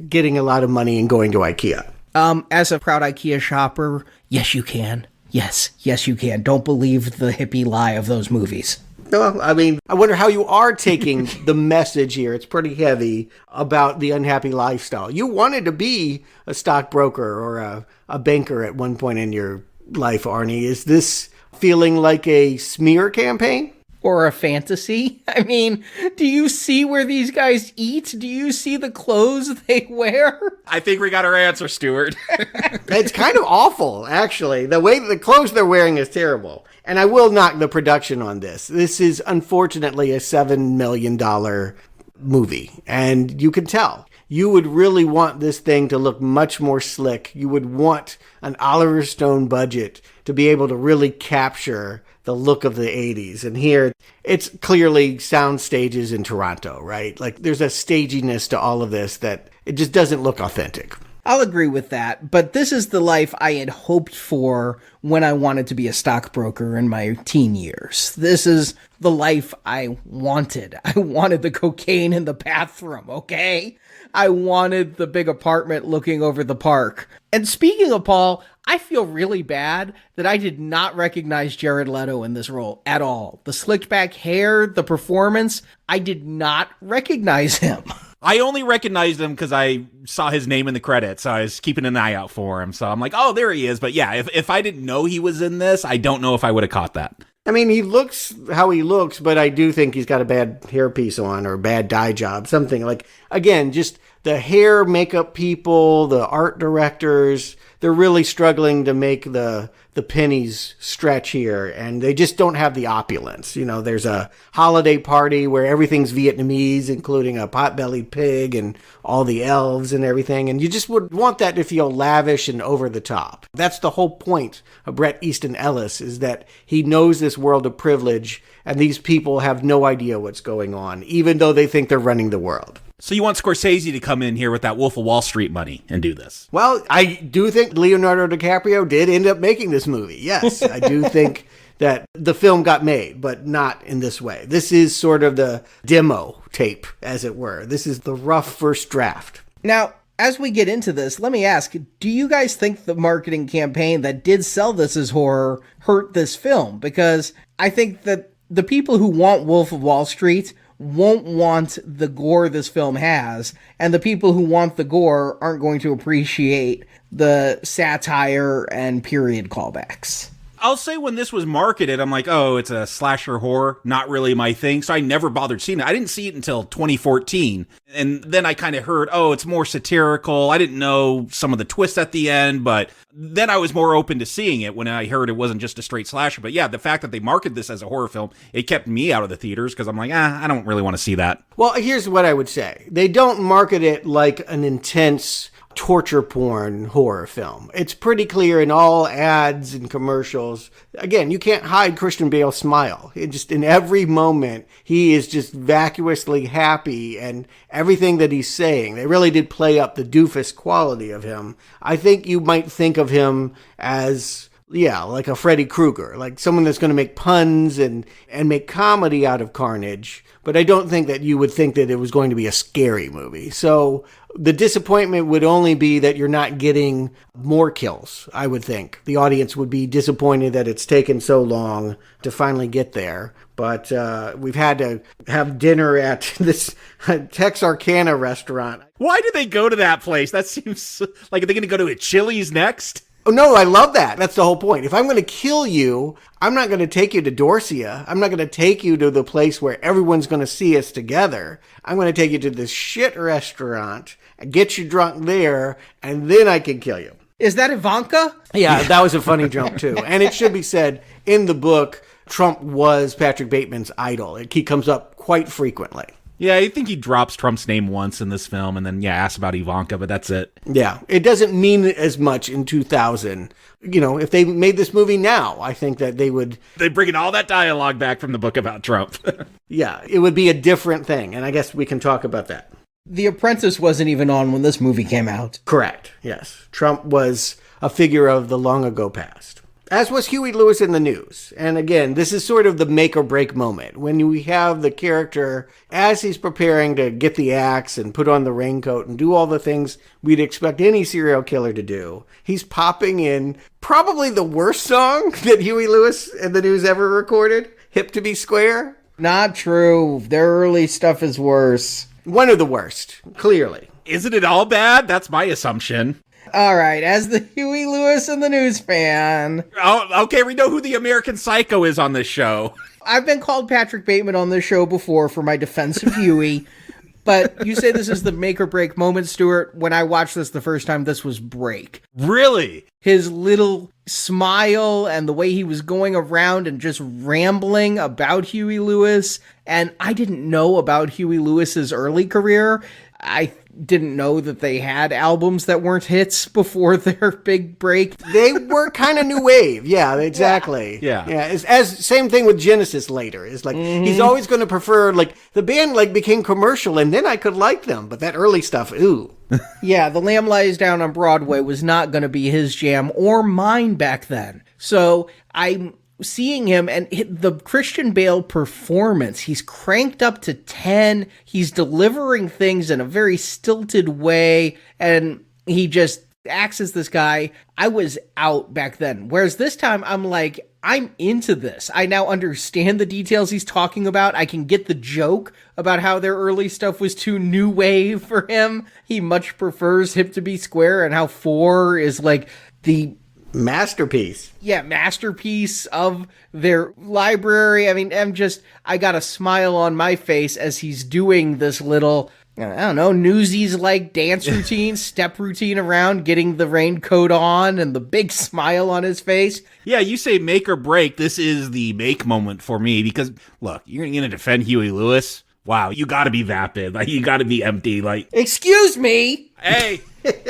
getting a lot of money and going to IKEA. As a proud IKEA shopper, yes, you can. Yes, you can. Don't believe the hippie lie of those movies. Well, I mean, I wonder how you are taking the message here. It's pretty heavy about the unhappy lifestyle. You wanted to be a stockbroker or a banker at one point in your life, Arnie. Is this feeling like a smear campaign? Or a fantasy? I mean, do you see where these guys eat? Do you see the clothes they wear? I think we got our answer, Stuart. It's kind of awful, actually. The way the clothes they're wearing is terrible. And I will knock the production on this. This is unfortunately a $7 million movie. And you can tell. You would really want this thing to look much more slick. You would want an Oliver Stone budget to be able to really capture the look of the 80s. And here, it's clearly sound stages in Toronto, right? Like, there's a staginess to all of this that it just doesn't look authentic. I'll agree with that, but this is the life I had hoped for when I wanted to be a stockbroker in my teen years. This is the life I wanted. I wanted the cocaine in the bathroom, okay? I wanted the big apartment looking over the park. And speaking of Paul, I feel really bad that I did not recognize Jared Leto in this role at all. The slicked back hair, the performance, I did not recognize him. I only recognized him because I saw his name in the credits. So I was keeping an eye out for him. So I'm like, oh, there he is. But yeah, if I didn't know he was in this, I don't know if I would have caught that. I mean, he looks how he looks, but I do think he's got a bad hairpiece on or a bad dye job. Something like, again, just the hair makeup people, the art directors, they're really struggling to make the pennies stretch here, and they just don't have the opulence. You know, there's a holiday party where everything's Vietnamese, including a pot-bellied pig and all the elves and everything, and you just would want that to feel lavish and over the top. That's the whole point of Bret Easton Ellis, is that he knows this world of privilege, and these people have no idea what's going on, even though they think they're running the world. So you want Scorsese to come in here with that Wolf of Wall Street money and do this? Well, I do think Leonardo DiCaprio did end up making this movie. Yes, I do think that the film got made, but not in this way. This is sort of the demo tape, as it were. This is the rough first draft. Now, as we get into this, let me ask, do you guys think the marketing campaign that did sell this as horror hurt this film? Because I think that the people who want Wolf of Wall Street won't want the gore this film has, and the people who want the gore aren't going to appreciate the satire and period callbacks. I'll say when this was marketed, I'm like, oh, it's a slasher horror, not really my thing. So I never bothered seeing it. I didn't see it until 2014. And then I kind of heard, oh, it's more satirical. I didn't know some of the twists at the end, but then I was more open to seeing it when I heard it wasn't just a straight slasher. But yeah, the fact that they marketed this as a horror film, it kept me out of the theaters because I'm like, I don't really want to see that. Well, here's what I would say. They don't market it like an intense torture porn horror film. It's pretty clear in all ads and commercials. Again, you can't hide Christian Bale's smile. In every moment, he is just vacuously happy, and everything that he's saying, they really did play up the doofus quality of him. I think you might think of him as, like a Freddy Krueger, like someone that's going to make puns and make comedy out of carnage. But I don't think that you would think that it was going to be a scary movie. So the disappointment would only be that you're not getting more kills, I would think. The audience would be disappointed that it's taken so long to finally get there. But we've had to have dinner at this Texarkana restaurant. Why did they go to that place? That seems like, are they going to go to a Chili's next? Oh, no, I love that. That's the whole point. If I'm going to kill you, I'm not going to take you to Dorsia. I'm not going to take you to the place where everyone's going to see us together. I'm going to take you to this shit restaurant, get you drunk there, and then I can kill you. Is that Ivanka? Yeah, that was a funny joke, too. And it should be said, in the book, Trump was Patrick Bateman's idol. He comes up quite frequently. Yeah, I think he drops Trump's name once in this film and then, asks about Ivanka, but that's it. Yeah, it doesn't mean as much in 2000. You know, if they made this movie now, I think that they would... They're bringing all that dialogue back from the book about Trump. Yeah, it would be a different thing, and I guess we can talk about that. The Apprentice wasn't even on when this movie came out. Correct, yes. Trump was a figure of the long ago past. As was Huey Lewis in the News. And again, this is sort of the make or break moment when we have the character, as he's preparing to get the axe and put on the raincoat and do all the things we'd expect any serial killer to do. He's popping in probably the worst song that Huey Lewis and the News ever recorded, Hip to Be Square. Not true. Their early stuff is worse. One of the worst, clearly. Isn't it all bad? That's my assumption. All right, as the Huey Lewis and the News fan. Oh, okay, we know who the American Psycho is on this show. I've been called Patrick Bateman on this show before for my defense of Huey, but you say this is the make or break moment, Stuart. When I watched this the first time, this was break. Really? His little smile and the way he was going around and just rambling about Huey Lewis. And I didn't know about Huey Lewis's early career. I didn't know that they had albums that weren't hits before their big break. They were kind of new wave. Yeah, exactly. Yeah. Yeah. As same thing with Genesis later. It's like, he's always going to prefer, like, the band, like, became commercial and then I could like them. But that early stuff, ooh. Yeah, The Lamb Lies Down on Broadway was not going to be his jam or mine back then. So I'm seeing him and the Christian Bale performance, he's cranked up to 10. He's delivering things in a very stilted way, and he just acts as this guy. I was out back then. Whereas this time, I'm like, I'm into this. I now understand the details he's talking about. I can get the joke about how their early stuff was too new wave for him. He much prefers Hip to Be Square, and how 4 is like the masterpiece. Yeah, masterpiece of their library. I mean, I got a smile on my face as he's doing this little, I don't know, Newsies-like dance routine, step routine around, getting the raincoat on and the big smile on his face. Yeah, you say make or break. This is the make moment for me because, look, you're going to defend Huey Lewis? Wow, you got to be vapid. Like, you got to be empty. Like, excuse me. Hey,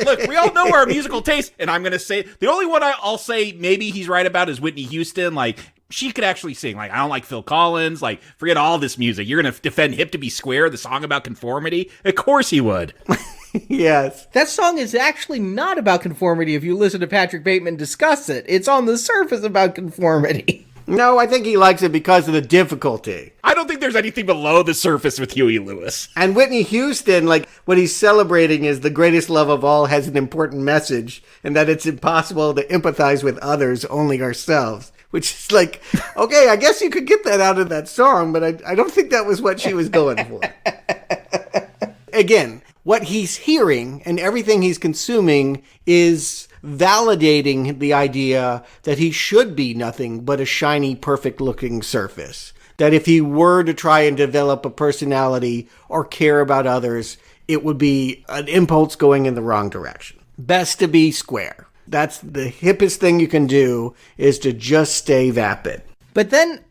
look, we all know our musical taste, and I'm going to say, the only one I'll say maybe he's right about is Whitney Houston. Like, she could actually sing. Like, I don't like Phil Collins. Like, forget all this music. You're going to defend Hip to Be Square, the song about conformity? Of course he would. Yes. That song is actually not about conformity if you listen to Patrick Bateman discuss it. It's on the surface about conformity. No, I think he likes it because of the difficulty. I don't think there's anything below the surface with Huey Lewis. And Whitney Houston, like, what he's celebrating is the greatest love of all has an important message, and that it's impossible to empathize with others, only ourselves. Which is like, okay, I guess you could get that out of that song, but I don't think that was what she was going for. Again, what he's hearing and everything he's consuming is validating the idea that he should be nothing but a shiny, perfect-looking surface. That if he were to try and develop a personality or care about others, it would be an impulse going in the wrong direction. Best to be square. That's the hippest thing you can do, is to just stay vapid. But then,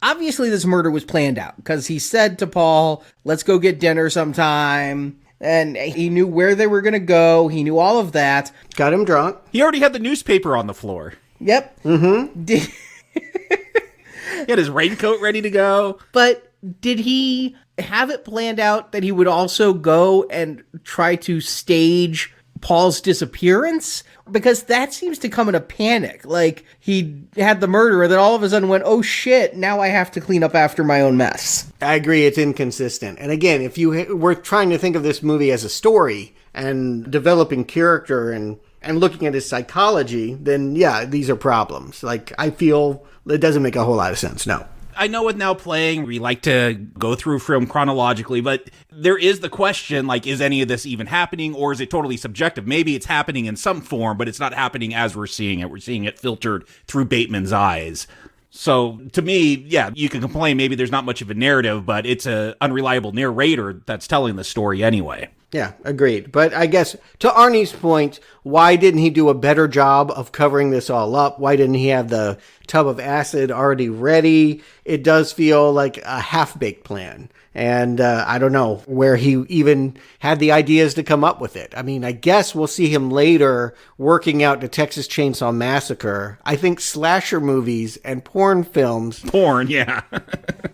obviously this murder was planned out, because he said to Paul, let's go get dinner sometime. And he knew where they were going to go. He knew all of that. Got him drunk. He already had the newspaper on the floor. Yep. Mm-hmm. He had his raincoat ready to go. But did he have it planned out that he would also go and try to stage Paul's disappearance? Because that seems to come in a panic. Like, he had the murder and then all of a sudden went, oh shit, now I have to clean up after my own mess. I agree, it's inconsistent. And again, if you were trying to think of this movie as a story and developing character and looking at his psychology, then yeah, these are problems. Like, I feel it doesn't make a whole lot of sense, no. I know with Now Playing, we like to go through film chronologically, but there is the question, like, is any of this even happening, or is it totally subjective? Maybe it's happening in some form, but it's not happening as we're seeing it. We're seeing it filtered through Bateman's eyes. So, to me, yeah, you can complain maybe there's not much of a narrative, but it's an unreliable narrator that's telling the story anyway. Yeah, agreed. But I guess, to Arnie's point, why didn't he do a better job of covering this all up? Why didn't he have the tub of acid already ready? It does feel like a half-baked plan. And I don't know where he even had the ideas to come up with it. I mean, I guess we'll see him later working out the Texas Chainsaw Massacre. I think slasher movies and porn films. Porn, yeah.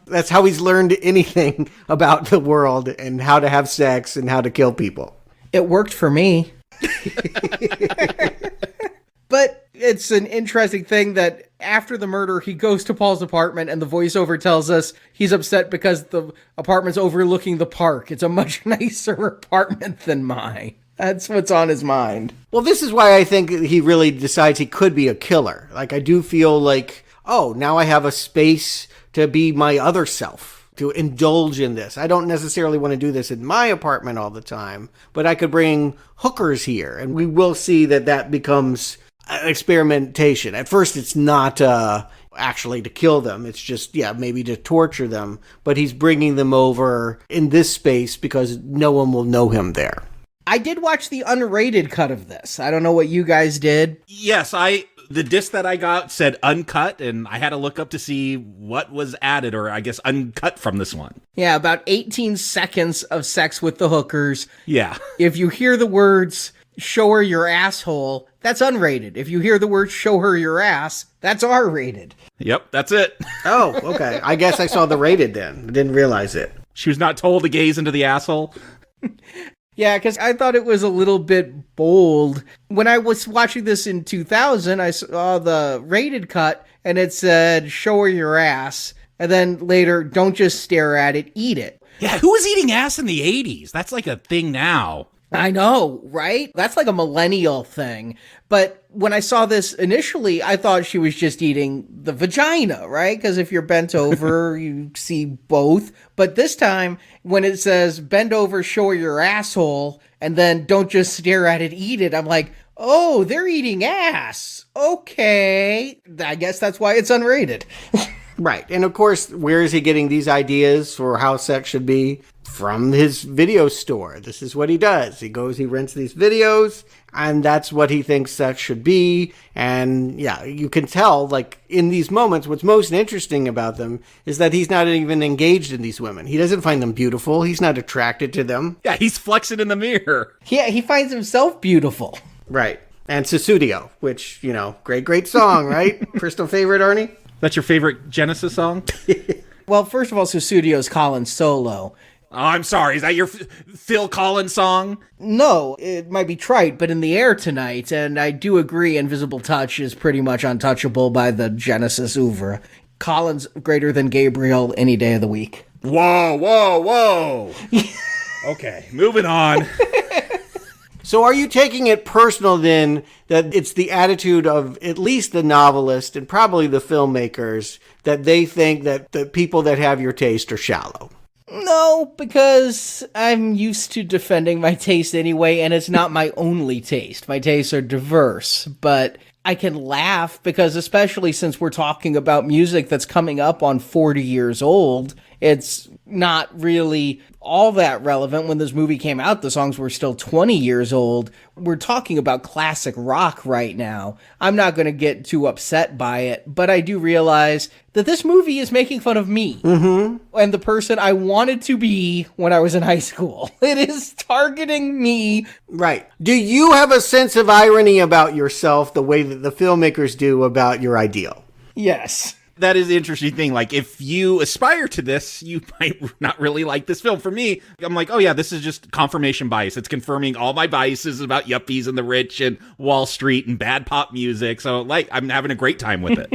That's how he's learned anything about the world and how to have sex and how to kill people. It worked for me. But it's an interesting thing that after the murder, he goes to Paul's apartment and the voiceover tells us he's upset because the apartment's overlooking the park. It's a much nicer apartment than mine. That's what's on his mind. Well, this is why I think he really decides he could be a killer. Like, I do feel like, oh, now I have a space to be my other self, to indulge in this. I don't necessarily want to do this in my apartment all the time, but I could bring hookers here, and we will see that becomes experimentation. At first, it's not actually to kill them. It's just, yeah, maybe to torture them. But he's bringing them over in this space because no one will know him there. I did watch the unrated cut of this. I don't know what you guys did. Yes, The disc that I got said uncut, and I had to look up to see what was added, or I guess uncut from this one. Yeah, about 18 seconds of sex with the hookers. Yeah. If you hear the words, show her your asshole, that's unrated. If you hear the words, show her your ass, that's R-rated. Yep, that's it. Oh, okay. I guess I saw the rated then. I didn't realize it. She was not told to gaze into the asshole. Yeah, because I thought it was a little bit bold. When I was watching this in 2000, I saw the rated cut, and it said, show her your ass. And then later, don't just stare at it, eat it. Yeah, who was eating ass in the 80s? That's like a thing now. I know, right? That's like a millennial thing. But when I saw this initially, I thought she was just eating the vagina, right? Because if you're bent over, you see both. But this time, when it says, bend over, show her your asshole, and then don't just stare at it, eat it, I'm like, oh, they're eating ass. Okay. I guess that's why it's unrated. Right. And of course, where is he getting these ideas for how sex should be? From his video store. This is what he does. He rents these videos, and that's what he thinks sex should be. And yeah, you can tell, like, in these moments, what's most interesting about them is that he's not even engaged in these women. He doesn't find them beautiful. He's not attracted to them. Yeah, he's flexing in the mirror. Yeah, he finds himself beautiful. Right. And Susudio, which, great song, right? Personal favorite, Arnie? That's your favorite Genesis song? Well, first of all, Susudio's Colin's solo. Oh, I'm sorry. Is that your Phil Collins song? No, it might be trite, but In the Air Tonight, and I do agree Invisible Touch is pretty much untouchable by the Genesis oeuvre. Collins greater than Gabriel any day of the week. Whoa. Okay, moving on. So are you taking it personal then that it's the attitude of at least the novelist and probably the filmmakers that they think that the people that have your taste are shallow? No, because I'm used to defending my taste anyway, and it's not my only taste. My tastes are diverse, but I can laugh because especially since we're talking about music that's coming up on 40 years old, it's not really all that relevant. When this movie came out, the songs were still 20 years old. We're talking about classic rock right now. I'm not going to get too upset by it, but I do realize that this movie is making fun of me and the person I wanted to be when I was in high school. It is targeting me. Right. Do you have a sense of irony about yourself the way that the filmmakers do about your ideal? Yes. That is the interesting thing. Like, if you aspire to this, you might not really like this film. For me, I'm like, oh yeah, this is just confirmation bias. It's confirming all my biases about yuppies and the rich and Wall Street and bad pop music. So, like, I'm having a great time with it.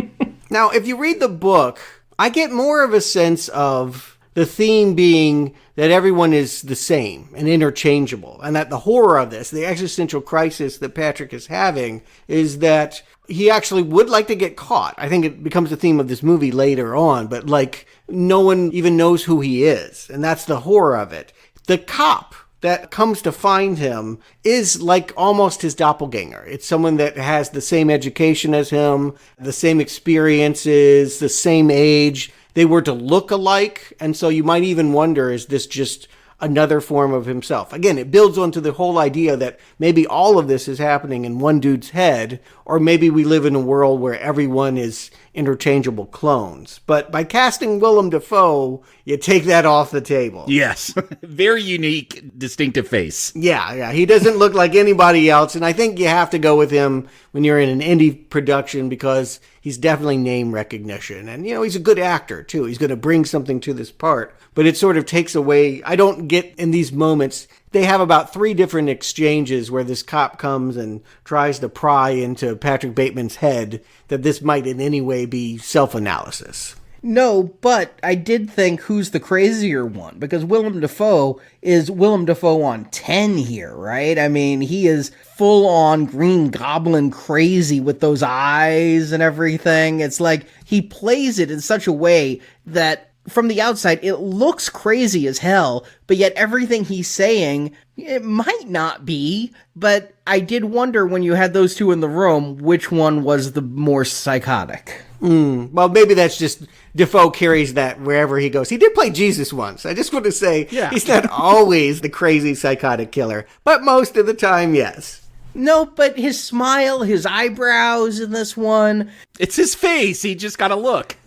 Now, if you read the book, I get more of a sense of the theme being that everyone is the same and interchangeable, and that the horror of this, the existential crisis that Patrick is having, is that he actually would like to get caught. I think it becomes a theme of this movie later on, but like no one even knows who he is, and that's the horror of it. The cop that comes to find him is like almost his doppelganger. It's someone that has the same education as him, the same experiences, the same age. They were to look alike, and so you might even wonder, is this just another form of himself? Again, it builds onto the whole idea that maybe all of this is happening in one dude's head, or maybe we live in a world where everyone is interchangeable clones. But by casting Willem Dafoe, you take that off the table. Yes. Very unique, distinctive face. Yeah. He doesn't look like anybody else, and I think you have to go with him when you're in an indie production because he's definitely name recognition. And, he's a good actor, too. He's going to bring something to this part. But it sort of takes away, I don't get in these moments, they have about 3 different exchanges where this cop comes and tries to pry into Patrick Bateman's head that this might in any way be self-analysis. No, but I did think who's the crazier one, because Willem Dafoe is Willem Dafoe on 10 here, right? I mean, he is full-on Green Goblin crazy with those eyes and everything. It's like he plays it in such a way that from the outside, it looks crazy as hell, but yet everything he's saying, it might not be, but I did wonder when you had those two in the room, which one was the more psychotic. Well, maybe that's just Defoe carries that wherever he goes. He did play Jesus once. I just want to say he's not always the crazy psychotic killer, but most of the time, yes. No, but his smile, his eyebrows in this one. It's his face. He just got to look.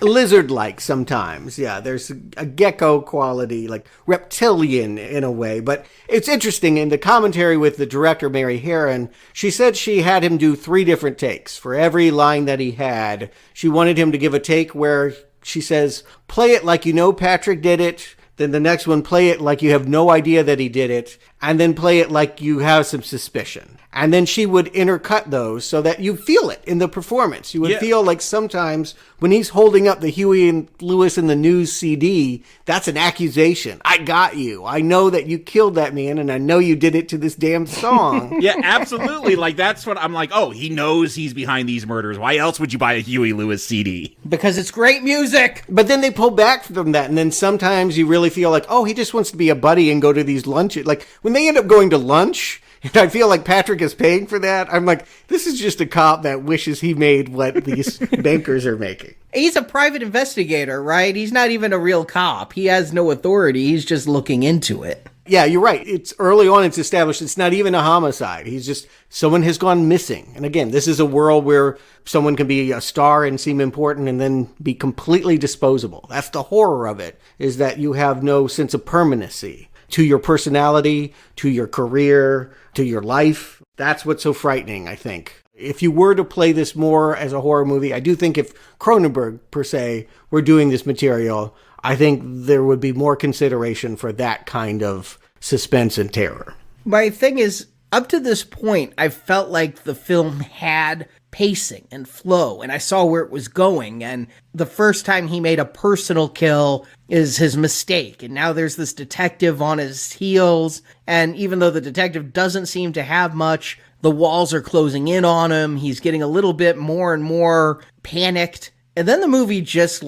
Lizard-like sometimes. Yeah, there's a gecko quality, like reptilian in a way. But it's interesting, in the commentary with the director, Mary Harron, she said she had him do 3 different takes. For every line that he had, she wanted him to give a take where she says, play it like you know Patrick did it. Then the next one, play it like you have no idea that he did it. And then play it like you have some suspicion. And then she would intercut those so that you feel it in the performance. You would feel like sometimes when he's holding up the Huey and Lewis in the News CD, that's an accusation. I got you. I know that you killed that man, and I know you did it to this damn song. Yeah, absolutely. Like, that's what I'm like, oh, he knows he's behind these murders. Why else would you buy a Huey Lewis CD? Because it's great music. But then they pull back from that, and then sometimes you really feel like, oh, he just wants to be a buddy and go to these lunches. Like, when they end up going to lunch, and I feel like Patrick is paying for that, I'm like, this is just a cop that wishes he made what these bankers are making. He's a private investigator, right? He's not even a real cop. He has no authority. He's just looking into it. Yeah, you're right. It's early on, it's established it's not even a homicide. He's just, someone has gone missing. And again, this is a world where someone can be a star and seem important and then be completely disposable. That's the horror of it, is that you have no sense of permanency to your personality, to your career, to your life. That's what's so frightening, I think. If you were to play this more as a horror movie, I do think if Cronenberg, per se, were doing this material, I think there would be more consideration for that kind of suspense and terror. My thing is, up to this point, I felt like the film had pacing and flow, and I saw where it was going, and the first time he made a personal kill is his mistake, and now there's this detective on his heels, and even though the detective doesn't seem to have much, the walls are closing in on him, he's getting a little bit more and more panicked, and then the movie just,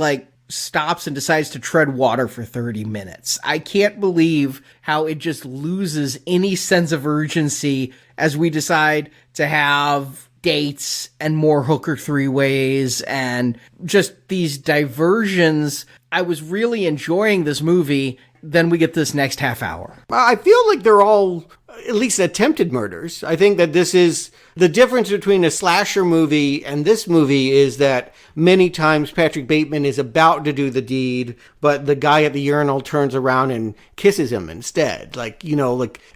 stops and decides to tread water for 30 minutes. I can't believe how it just loses any sense of urgency as we decide to have dates and more hooker 3-ways and just these diversions. I was really enjoying this movie. Then we get this next half hour. I feel like they're all at least attempted murders. I think that this is the difference between a slasher movie and this movie, is that many times Patrick Bateman is about to do the deed, but the guy at the urinal turns around and kisses him instead.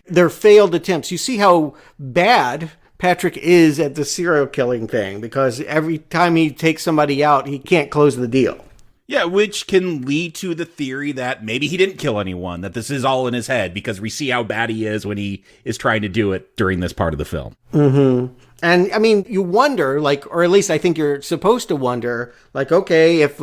They're failed attempts. You see how bad Patrick is at the serial killing thing, because every time he takes somebody out, he can't close the deal. Yeah, which can lead to the theory that maybe he didn't kill anyone, that this is all in his head, because we see how bad he is when he is trying to do it during this part of the film. Mm-hmm. And, I mean, you wonder, or at least I think you're supposed to wonder, okay, if,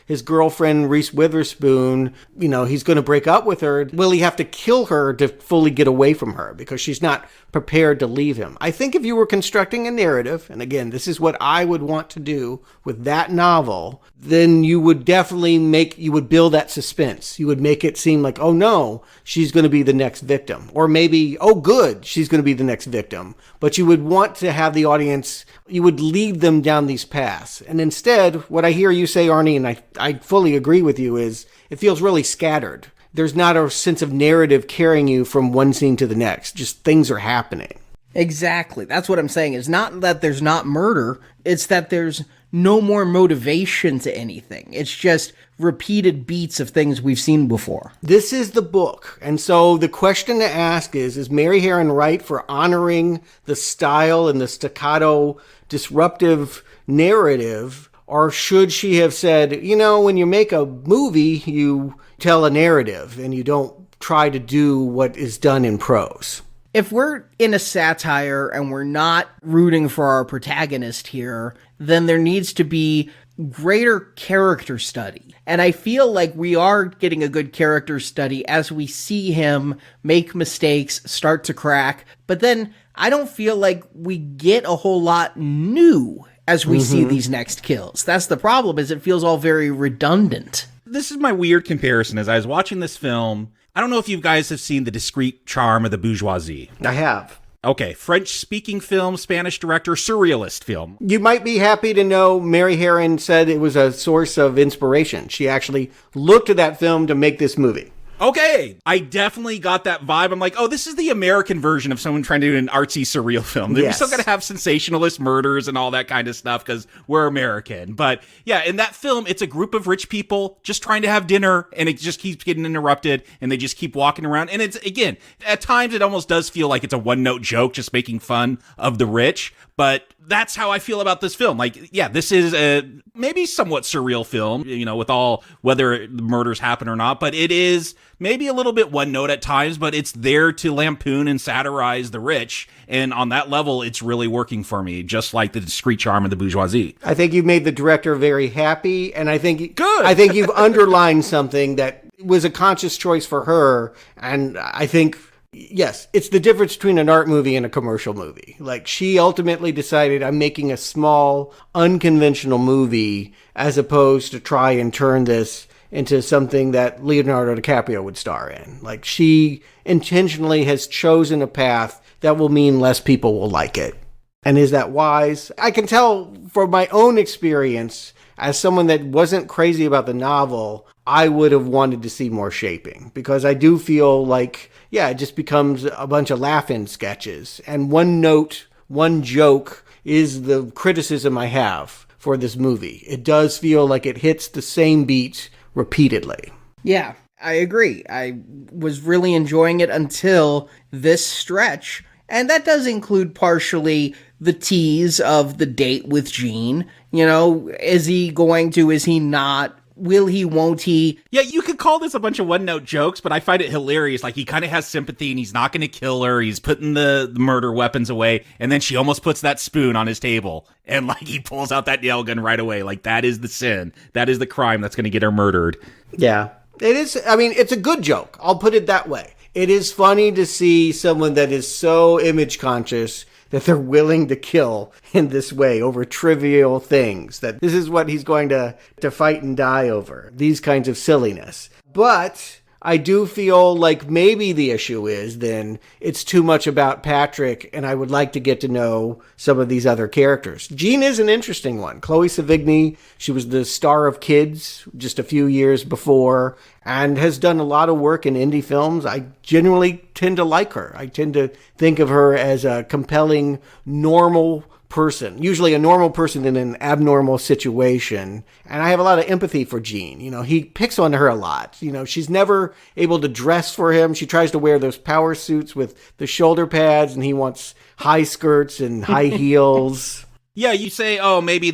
his girlfriend, Reese Witherspoon, he's going to break up with her, will he have to kill her to fully get away from her because she's not prepared to leave him? I think if you were constructing a narrative, and again, this is what I would want to do with that novel, then you would definitely you would build that suspense. You would make it seem like, oh no, she's going to be the next victim. Or maybe, oh good, she's going to be the next victim. But you would want to have the audience, you would lead them down these paths. And instead, what I hear you say, Arnie, and I fully agree with you, is it feels really scattered. There's not a sense of narrative carrying you from one scene to the next. Just things are happening. Exactly. That's what I'm saying. It's not that there's not murder. It's that there's no more motivation to anything. It's just repeated beats of things we've seen before. This is the book. And so the question to ask is Mary Harron right for honoring the style and the staccato disruptive narrative? Or should she have said, when you make a movie, you tell a narrative and you don't try to do what is done in prose? If we're in a satire and we're not rooting for our protagonist here, then there needs to be greater character study. And I feel like we are getting a good character study as we see him make mistakes, start to crack. But then I don't feel like we get a whole lot new as we see these next kills. That's the problem, is it feels all very redundant. This is my weird comparison. As I was watching this film, I don't know if you guys have seen The Discreet Charm of the Bourgeoisie. I have. Okay, French-speaking film, Spanish director, surrealist film. You might be happy to know Mary Harron said it was a source of inspiration. She actually looked at that film to make this movie. Okay, I definitely got that vibe. I'm like, oh, this is the American version of someone trying to do an artsy surreal film. They're still going to have sensationalist murders and all that kind of stuff because we're American. But yeah, in that film, it's a group of rich people just trying to have dinner, and it just keeps getting interrupted, and they just keep walking around. And it's, again, at times it almost does feel like it's a one-note joke just making fun of the rich. But that's how I feel about this film. Like, yeah, this is a maybe somewhat surreal film, you know, with all whether the murders happen or not, but it is maybe a little bit one note at times, but it's there to lampoon and satirize the rich. And on that level, it's really working for me, just like the discreet charm of the bourgeoisie. I think you've made the director very happy, and I think good. I think you've underlined something that was a conscious choice for her, and I think, yes, it's the difference between an art movie and a commercial movie. Like, she ultimately decided, I'm making a small, unconventional movie as opposed to try and turn this into something that Leonardo DiCaprio would star in. Like, she intentionally has chosen a path that will mean less people will like it. And is that wise? I can tell from my own experience, as someone that wasn't crazy about the novel, I would have wanted to see more shaping, because I do feel like, yeah, it just becomes a bunch of laugh-in sketches. And one note, one joke is the criticism I have for this movie. It does feel like it hits the same beat repeatedly. Yeah, I agree. I was really enjoying it until this stretch. And that does include partially the tease of the date with Jean. You know, is he going to, is he not? Will he, won't he? Yeah, you could call this a bunch of one-note jokes, but I find it hilarious. Like, he kind of has sympathy, and he's not going to kill her. He's putting the murder weapons away, and then she almost puts that spoon on his table, and, like, he pulls out that nail gun right away. Like, that is the sin. That is the crime that's going to get her murdered. Yeah, it is. I mean, it's a good joke. I'll put it that way. It is funny to see someone that is so image conscious that they're willing to kill in this way over trivial things, that this is what he's going to fight and die over, these kinds of silliness. But I do feel like maybe the issue is then it's too much about Patrick, and I would like to get to know some of these other characters. Jean is an interesting one. Chloe Sevigny, she was the star of Kids just a few years before and has done a lot of work in indie films. I generally tend to like her. I tend to think of her as a compelling, normal person, usually a normal person in an abnormal situation. And I have a lot of empathy for Jean. You know, he picks on her a lot. You know, she's never able to dress for him. She tries to wear those power suits with the shoulder pads, and he wants high skirts and high heels. Yeah, you say, oh, maybe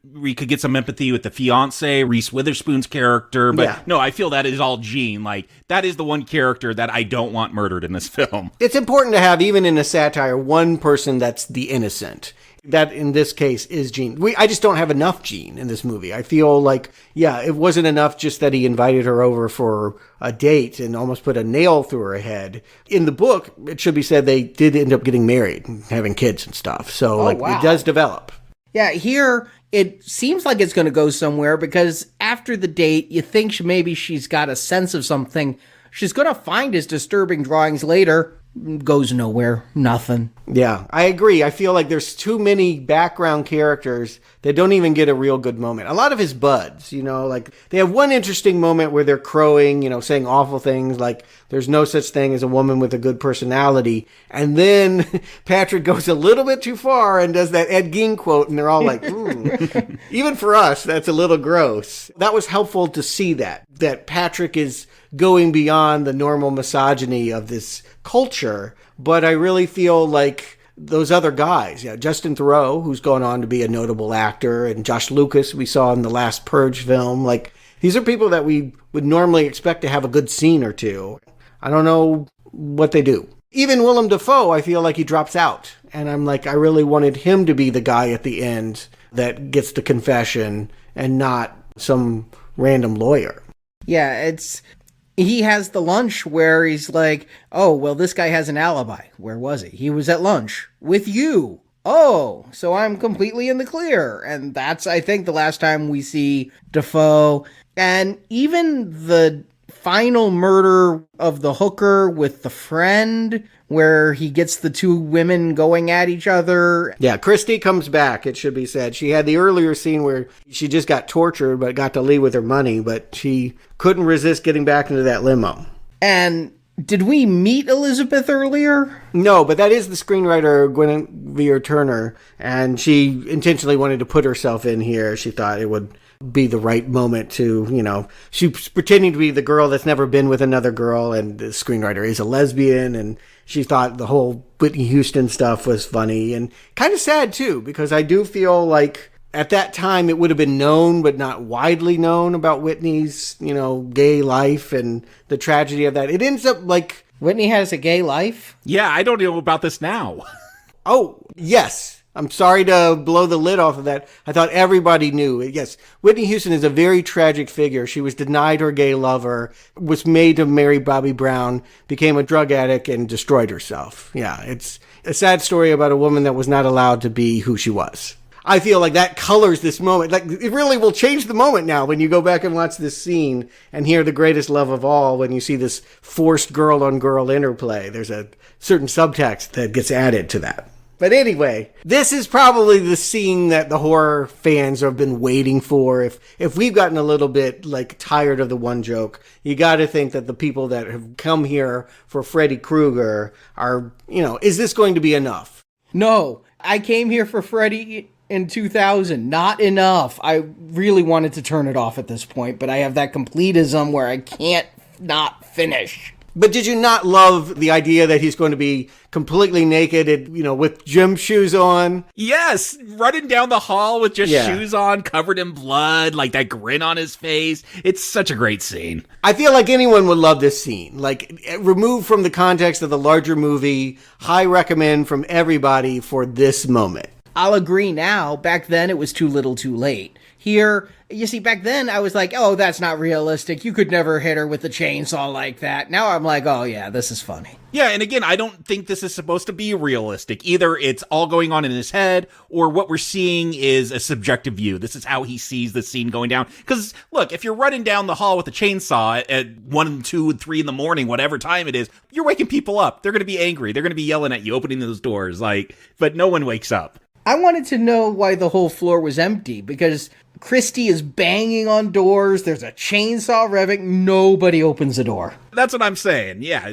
we could get some empathy with the fiance, Reese Witherspoon's character, but no, I feel that is all Jean. Like, that is the one character that I don't want murdered in this film. It's important to have, even in a satire, one person that's the innocent. That, in this case, is Jean. I just don't have enough Jean in this movie. I feel like, yeah, it wasn't enough just that he invited her over for a date and almost put a nail through her head. In the book, it should be said they did end up getting married and having kids and stuff. So, it does develop. Yeah, here, it seems like it's going to go somewhere, because after the date, you think maybe she's got a sense of something. She's going to find his disturbing drawings later. Goes nowhere. Nothing. Yeah, I agree. I feel like there's too many background characters that don't even get a real good moment. A lot of his buds, you know, like they have one interesting moment where they're crowing, you know, saying awful things like there's no such thing as a woman with a good personality. And then Patrick goes a little bit too far and does that Ed Gein quote, and they're all like, ooh. Even for us, that's a little gross. That was helpful to see that Patrick is going beyond the normal misogyny of this culture. But I really feel like those other guys, Justin Theroux, who's gone on to be a notable actor, and Josh Lucas, we saw in the last Purge film, like, these are people that we would normally expect to have a good scene or two. I don't know what they do. Even Willem Dafoe, I feel like he drops out. And I'm like, I really wanted him to be the guy at the end that gets the confession and not some random lawyer. Yeah, he has the lunch where he's like, oh, well, this guy has an alibi. Where was he? He was at lunch with you. Oh, so I'm completely in the clear. And that's, I think, the last time we see Dafoe. And even the final murder of the hooker with the friend, where he gets the two women going at each other. Yeah, Christy comes back, it should be said. She had the earlier scene where she just got tortured but got to leave with her money, but she couldn't resist getting back into that limo. And did we meet Elizabeth earlier? No, but that is the screenwriter, Guinevere Turner, and she intentionally wanted to put herself in here. She thought it would be the right moment to, she's pretending to be the girl that's never been with another girl, and the screenwriter is a lesbian, and she thought the whole Whitney Houston stuff was funny, and kind of sad, too, because I do feel like at that time it would have been known, but not widely known about Whitney's, gay life and the tragedy of that. It ends up like... Whitney has a gay life? Yeah, I don't know about this now. Oh, yes. I'm sorry to blow the lid off of that. I thought everybody knew. Yes, Whitney Houston is a very tragic figure. She was denied her gay lover, was made to marry Bobby Brown, became a drug addict, and destroyed herself. Yeah, it's a sad story about a woman that was not allowed to be who she was. I feel like that colors this moment. Like, it really will change the moment now when you go back and watch this scene and hear the greatest love of all when you see this forced girl-on-girl interplay. There's a certain subtext that gets added to that. But anyway, this is probably the scene that the horror fans have been waiting for. If we've gotten a little bit, tired of the one joke, you got to think that the people that have come here for Freddy Krueger are, is this going to be enough? No, I came here for Freddy in 2000. Not enough. I really wanted to turn it off at this point, but I have that completism where I can't not finish. But did you not love the idea that he's going to be completely naked and, with gym shoes on? Yes, running down the hall with just shoes on, covered in blood, like that grin on his face. It's such a great scene. I feel like anyone would love this scene. Removed from the context of the larger movie, high recommend from everybody for this moment. I'll agree now. Back then, it was too little too late. Here, you see, back then, I was like, oh, that's not realistic. You could never hit her with a chainsaw like that. Now I'm like, oh, yeah, this is funny. Yeah, and again, I don't think this is supposed to be realistic. Either it's all going on in his head, or what we're seeing is a subjective view. This is how he sees the scene going down. Because, look, if you're running down the hall with a chainsaw at 1, 2, 3 in the morning, whatever time it is, you're waking people up. They're going to be angry. They're going to be yelling at you, opening those doors. But no one wakes up. I wanted to know why the whole floor was empty, because Christy is banging on doors, there's a chainsaw revving, nobody opens the door. That's what I'm saying. Yeah,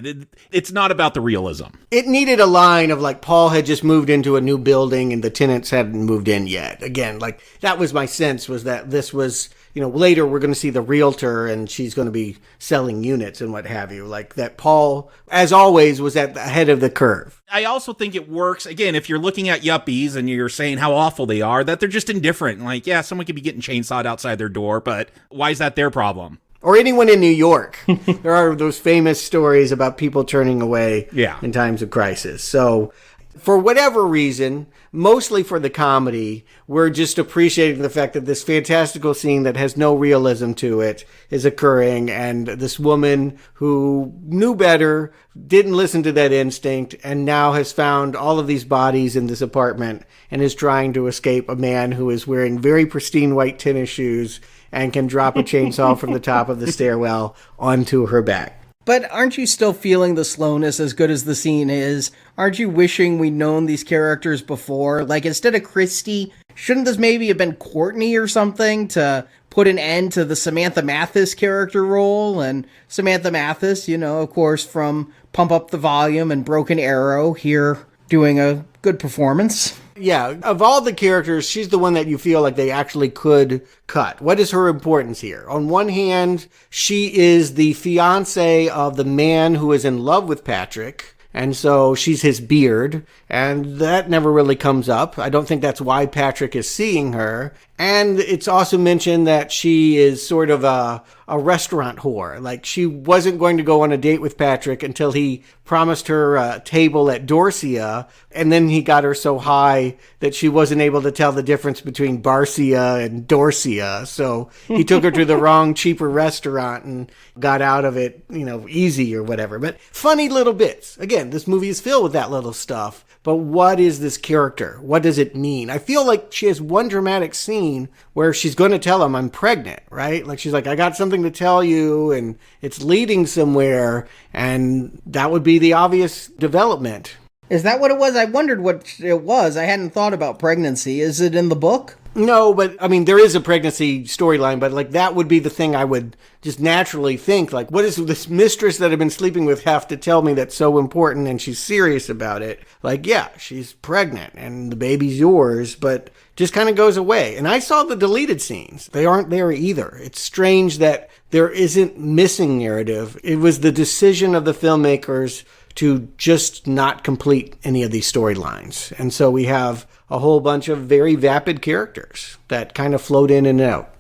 it's not about the realism. It needed a line of Paul had just moved into a new building and the tenants hadn't moved in yet. Again, that was my sense, was that this was, later we're going to see the realtor and she's going to be selling units and what have you. That Paul, as always, was at the head of the curve. I also think it works, again, if you're looking at yuppies and you're saying how awful they are, that they're just indifferent. Yeah, someone could be getting chainsawed outside their door, but why is that their problem? Or anyone in New York. There are those famous stories about people turning away in times of crisis. So, for whatever reason, mostly for the comedy, we're just appreciating the fact that this fantastical scene that has no realism to it is occurring, and this woman who knew better, didn't listen to that instinct, and now has found all of these bodies in this apartment and is trying to escape a man who is wearing very pristine white tennis shoes and can drop a chainsaw from the top of the stairwell onto her back. But aren't you still feeling the slowness as good as the scene is? Aren't you wishing we'd known these characters before? Instead of Christy, shouldn't this maybe have been Courtney or something to put an end to the Samantha Mathis character role? And Samantha Mathis, of course, from Pump Up the Volume and Broken Arrow, here doing a good performance. Yeah, of all the characters, she's the one that you feel like they actually could cut. What is her importance here? On one hand, she is the fiancée of the man who is in love with Patrick, and so she's his beard, and that never really comes up. I don't think that's why Patrick is seeing her. And it's also mentioned that she is sort of a restaurant whore. She wasn't going to go on a date with Patrick until he promised her a table at Dorsia, and then he got her so high that she wasn't able to tell the difference between Barcia and Dorsia. So he took her to the wrong, cheaper restaurant and got out of it, easy or whatever. But funny little bits. Again, this movie is filled with that little stuff. But what is this character? What does it mean? I feel like she has one dramatic scene where she's going to tell him, I'm pregnant, right? She's like, I got something to tell you, and it's leading somewhere, and that would be the obvious development. Is that what it was? I wondered what it was. I hadn't thought about pregnancy. Is it in the book? No, but I mean, there is a pregnancy storyline, but like that would be the thing I would just naturally think, like, what does this mistress that I've been sleeping with have to tell me that's so important and she's serious about it? Like, yeah, she's pregnant and the baby's yours, but just kind of goes away. And I saw the deleted scenes. They aren't there either. It's strange that there isn't missing narrative. It was the decision of the filmmakers to just not complete any of these storylines. And so we have a whole bunch of very vapid characters that kind of float in and out.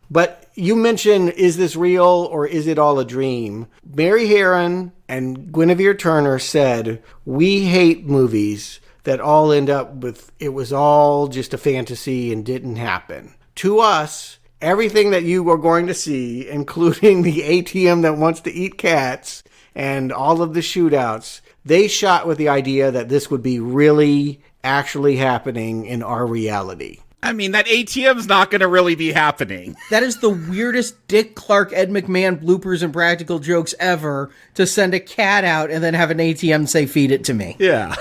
But you mentioned, is this real or is it all a dream? Mary Harron and Guinevere Turner said, we hate movies that all end up with, it was all just a fantasy and didn't happen. To us, everything that you are going to see, including the ATM that wants to eat cats and all of the shootouts, they shot with the idea that this would be really actually happening in our reality. I mean, that ATM's not going to really be happening. That is the weirdest Dick Clark, Ed McMahon bloopers and practical jokes ever, to send a cat out and then have an ATM say, feed it to me. Yeah.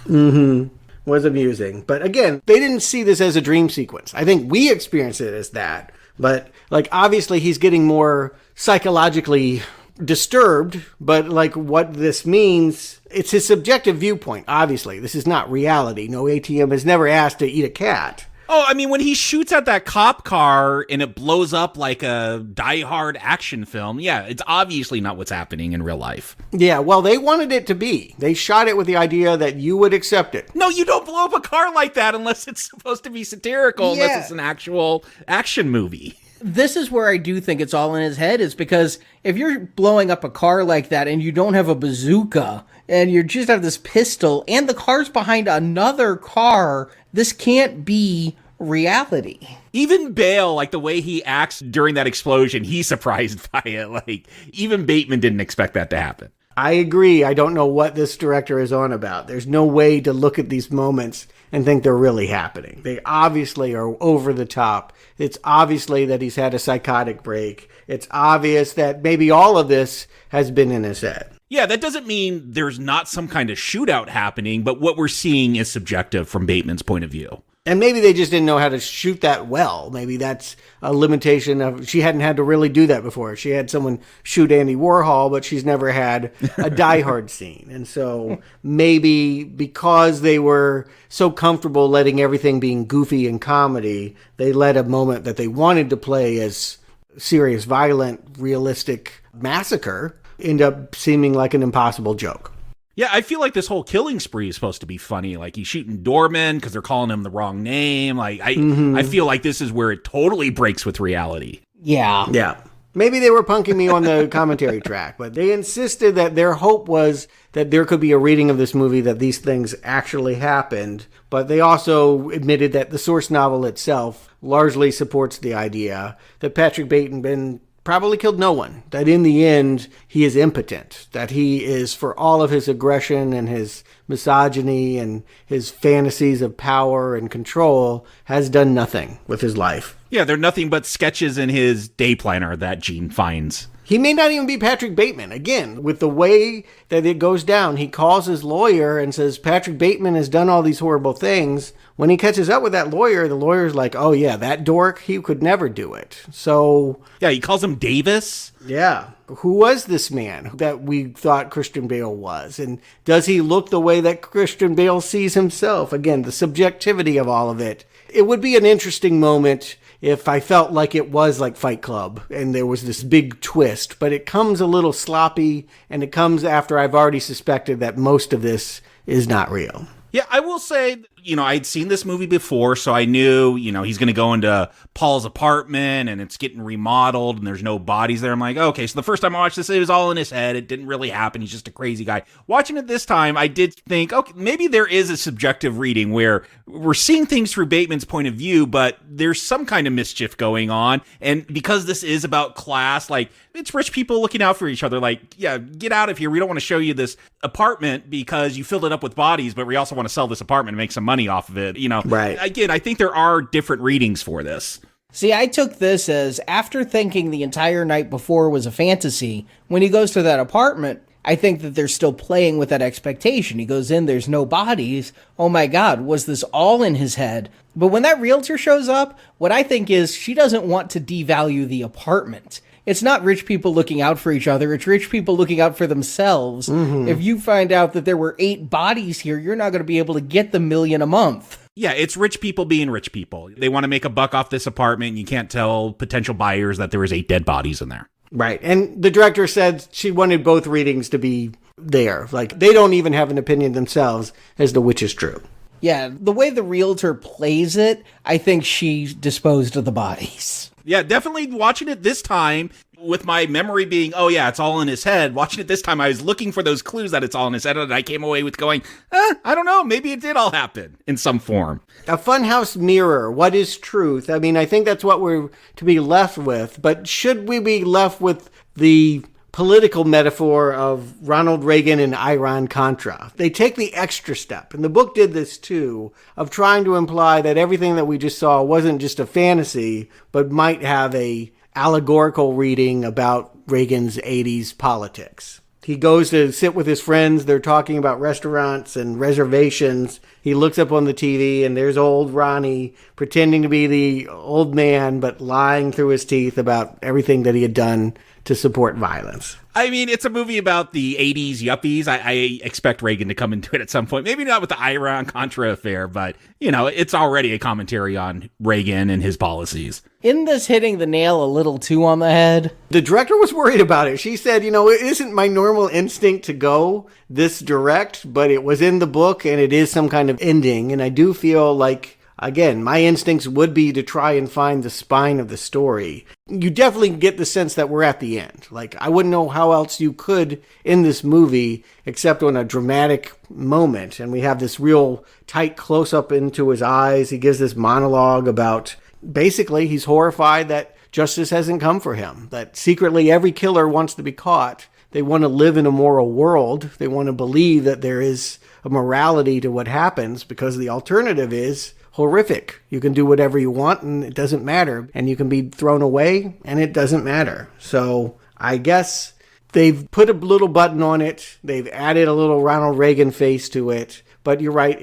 Was amusing. But again, they didn't see this as a dream sequence. I think we experienced it as that. But like, obviously he's getting more psychologically disturbed, but like what this means, it's his subjective viewpoint. Obviously, this is not reality. No ATM has never asked to eat a cat. Oh, I mean, when he shoots at that cop car and it blows up like a Die Hard action film, yeah, it's obviously not what's happening in real life. Yeah, well, they wanted it to be. They shot it with the idea that you would accept it. No, you don't blow up a car like that unless it's supposed to be satirical, unless it's an actual action movie. This is where I do think it's all in his head, is because if you're blowing up a car like that and you don't have a bazooka and you just have this pistol and the car's behind another car, this can't be reality. Even Bale, like the way he acts during that explosion, he's surprised by it. Like, even Bateman didn't expect that to happen. I agree. I don't know what this director is on about. There's no way to look at these moments and think they're really happening. They obviously are over the top. It's obviously that he's had a psychotic break. It's obvious that maybe all of this has been in his head. Yeah, that doesn't mean there's not some kind of shootout happening, but what we're seeing is subjective from Bateman's point of view. And maybe they just didn't know how to shoot that well. Maybe that's a limitation of, she hadn't had to really do that before. She had someone shoot Andy Warhol, but she's never had a Die Hard scene. And so maybe because they were so comfortable letting everything being goofy and comedy, they let a moment that they wanted to play as serious, violent, realistic massacre end up seeming like an impossible joke. Yeah, I feel like this whole killing spree is supposed to be funny. Like, he's shooting doormen because they're calling him the wrong name. Like, I feel like this is where it totally breaks with reality. Yeah. Yeah. Maybe they were punking me on the commentary track, but they insisted that their hope was that there could be a reading of this movie that these things actually happened. But they also admitted that the source novel itself largely supports the idea that Patrick Bateman probably killed no one, that in the end, he is impotent, that he is, for all of his aggression and his misogyny and his fantasies of power and control, has done nothing with his life. Yeah, they're nothing but sketches in his day planner that Gene finds. He may not even be Patrick Bateman. Again, with the way that it goes down, he calls his lawyer and says, Patrick Bateman has done all these horrible things. When he catches up with that lawyer, the lawyer's like, oh yeah, that dork, he could never do it. So... yeah, he calls him Davis. Yeah. Who was this man that we thought Christian Bale was? And does he look the way that Christian Bale sees himself? Again, the subjectivity of all of it. It would be an interesting moment if I felt like it was like Fight Club and there was this big twist, but it comes a little sloppy and it comes after I've already suspected that most of this is not real. Yeah, I will say, I'd seen this movie before, so I knew, he's going to go into Paul's apartment and it's getting remodeled and there's no bodies there. I'm like, okay, so the first time I watched this, it was all in his head. It didn't really happen. He's just a crazy guy. Watching it this time, I did think, okay, maybe there is a subjective reading where we're seeing things through Bateman's point of view, but there's some kind of mischief going on. And because this is about class, like, it's rich people looking out for each other. Like, yeah, get out of here. We don't want to show you this apartment because you filled it up with bodies, but we also want to sell this apartment and make some money off of it. Right. Again, I think there are different readings for this. See, I took this as, after thinking the entire night before was a fantasy, when he goes to that apartment, I think that they're still playing with that expectation. He goes in, there's no bodies. Oh my God, was this all in his head? But when that realtor shows up, what I think is she doesn't want to devalue the apartment. It's not rich people looking out for each other. It's rich people looking out for themselves. If you find out that there were 8 bodies here, you're not going to be able to get the $1 million a month. Yeah, it's rich people being rich people. They want to make a buck off this apartment, and you can't tell potential buyers that there was 8 dead bodies in there. Right. And the director said she wanted both readings to be there. Like, they don't even have an opinion themselves as to which is true. Yeah, the way the realtor plays it, I think she disposed of the bodies. Yeah, definitely watching it this time with my memory being, oh yeah, it's all in his head. Watching it this time, I was looking for those clues that it's all in his head, and I came away with going, I don't know, maybe it did all happen in some form. A funhouse mirror, what is truth? I mean, I think that's what we're to be left with, but should we be left with the political metaphor of Ronald Reagan and Iran-Contra? They take the extra step, and the book did this too, of trying to imply that everything that we just saw wasn't just a fantasy, but might have a allegorical reading about Reagan's 80s politics. He goes to sit with his friends. They're talking about restaurants and reservations. He looks up on the TV, and there's old Ronnie pretending to be the old man, but lying through his teeth about everything that he had done to support violence. I mean, it's a movie about the 80s yuppies. I expect Reagan to come into it at some point. Maybe not with the Iran-Contra affair, but, you know, it's already a commentary on Reagan and his policies. Isn't this hitting the nail a little too on the head? The director was worried about it. She said, you know, it isn't my normal instinct to go this direct, but it was in the book and it is some kind of ending. And I do feel like, again, my instincts would be to try and find the spine of the story. You definitely get the sense that we're at the end. Like, I wouldn't know how else you could in this movie except on a dramatic moment. And we have this real tight close-up into his eyes. He gives this monologue about, basically, he's horrified that justice hasn't come for him, that secretly every killer wants to be caught. They want to live in a moral world. They want to believe that there is a morality to what happens, because the alternative is horrific. You can do whatever you want and it doesn't matter. And you can be thrown away and it doesn't matter. So I guess they've put a little button on it. They've added a little Ronald Reagan face to it. But you're right.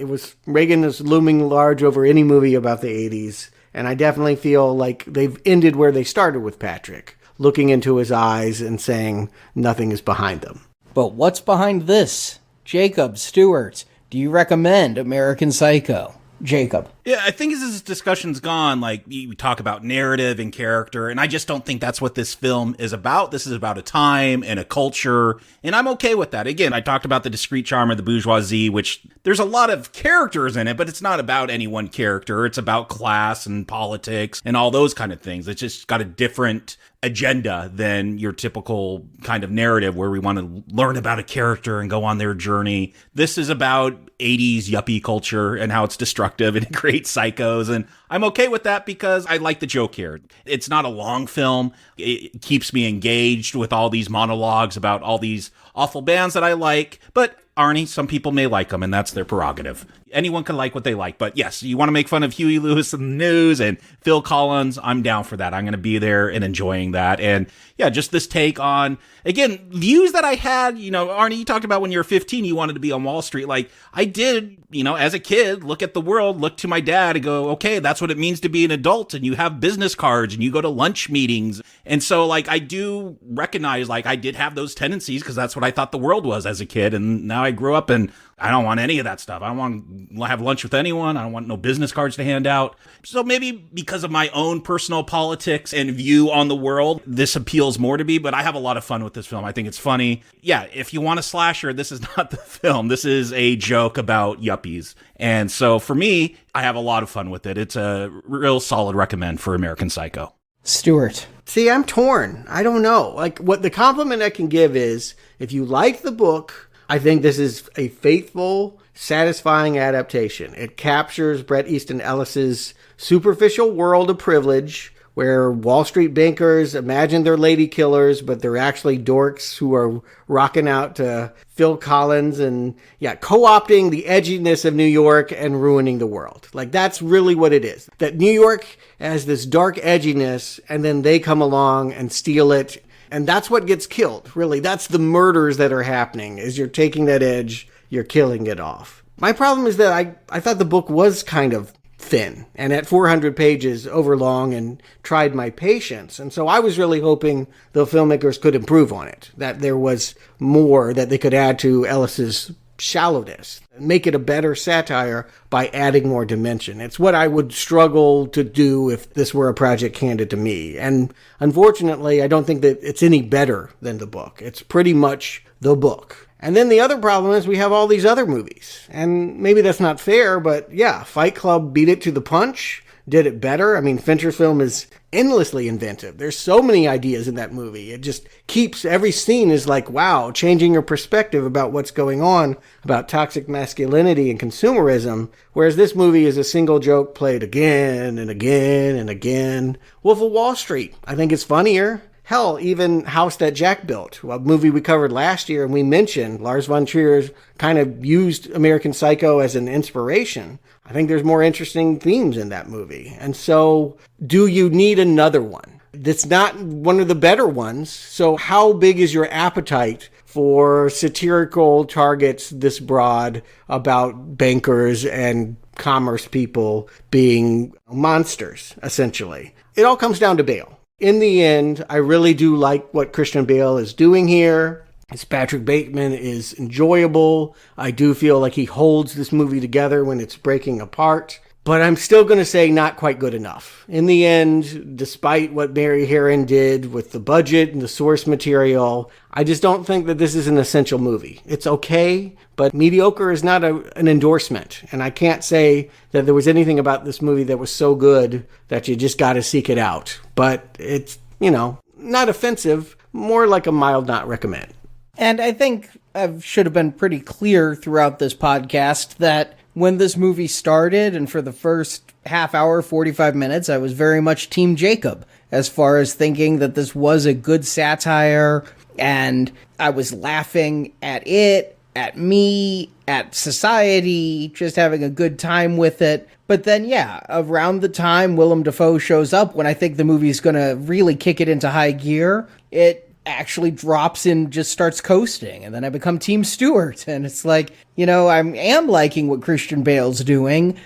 Reagan is looming large over any movie about the 80s. And I definitely feel like they've ended where they started with Patrick, looking into his eyes and saying nothing is behind them. But what's behind this? Jacob, Stewart, do you recommend American Psycho? Jacob. Yeah, I think as this discussion's gone, like, we talk about narrative and character, and I just don't think that's what this film is about. This is about a time and a culture, and I'm okay with that. Again, I talked about the discreet charm of the bourgeoisie, which there's a lot of characters in it, but it's not about any one character. It's about class and politics and all those kind of things. It's just got a different agenda than your typical kind of narrative where we want to learn about a character and go on their journey. This is about 80s yuppie culture and how it's destructive and it creates psychos, and I'm okay with that because I like the joke here. It's not a long film. It keeps me engaged with all these monologues about all these awful bands that I like, but Arnie, some people may like them, and that's their prerogative. Anyone can like what they like, but yes, you want to make fun of Huey Lewis and the News and Phil Collins, I'm down for that. I'm going to be there and enjoying that. And yeah, just this take on, again, views that I had, you know, Arnie, you talked about when you were 15, you wanted to be on Wall Street. Like, I did, you know, as a kid, look at the world, look to my dad and go, okay, that's what it means to be an adult, and you have business cards and you go to lunch meetings. And so, like, I do recognize, like, I did have those tendencies because that's what I thought the world was as a kid. And now I grew up and I don't want any of that stuff. I don't want to have lunch with anyone. I don't want no business cards to hand out. So maybe because of my own personal politics and view on the world, this appeals more to me, but I have a lot of fun with this film. I think it's funny. Yeah, if you want a slasher, this is not the film. This is a joke about yuppies. And so for me, I have a lot of fun with it. It's a real solid recommend for American Psycho. Stewart. See, I'm torn. I don't know. Like, what the compliment I can give is, if you like the book, I think this is a faithful, satisfying adaptation. It captures Bret Easton Ellis's superficial world of privilege, where Wall Street bankers imagine they're lady killers, but they're actually dorks who are rocking out to Phil Collins and, yeah, co-opting the edginess of New York and ruining the world. Like, that's really what it is. That New York has this dark edginess, and then they come along and steal it And that's what gets killed, really. That's the murders that are happening, is you're taking that edge, you're killing it off. My problem is that I thought the book was kind of thin and at 400 pages overlong and tried my patience. And so I was really hoping the filmmakers could improve on it, that there was more that they could add to Ellis's shallowness, make it a better satire by adding more dimension. It's what I would struggle to do if this were a project handed to me. And unfortunately, I don't think that it's any better than the book. It's pretty much the book. And then the other problem is we have all these other movies. And maybe that's not fair, but yeah, Fight Club beat it to the punch, did it better. I mean, Fincher's film is endlessly inventive. There's so many ideas in that movie. It just keeps, every scene is like, wow, changing your perspective about what's going on, about toxic masculinity and consumerism. Whereas this movie is a single joke played again and again and again. Wolf of Wall Street, I think it's funnier. Hell, even House That Jack Built, a movie we covered last year, and we mentioned Lars von Trier kind of used American Psycho as an inspiration. I think there's more interesting themes in that movie. And so, do you need another one? That's not one of the better ones. So how big is your appetite for satirical targets this broad about bankers and commerce people being monsters, essentially? It all comes down to Bale. In the end, I really do like what Christian Bale is doing here. His Patrick Bateman is enjoyable. I do feel like he holds this movie together when it's breaking apart. But I'm still going to say not quite good enough. In the end, despite what Mary Herron did with the budget and the source material, I just don't think that this is an essential movie. It's okay, but mediocre is not an endorsement. And I can't say that there was anything about this movie that was so good that you just got to seek it out. But it's, not offensive, more like a mild not recommend. And I think I should have been pretty clear throughout this podcast that when this movie started, and for the first half hour, 45 minutes, I was very much Team Jacob, as far as thinking that this was a good satire, and I was laughing at it, at me, at society, just having a good time with it. But then, yeah, around the time Willem Dafoe shows up, when I think the movie's gonna really kick it into high gear, it actually drops and just starts coasting, and then I become Team Stewart, and it's like, I am liking what Christian Bale's doing,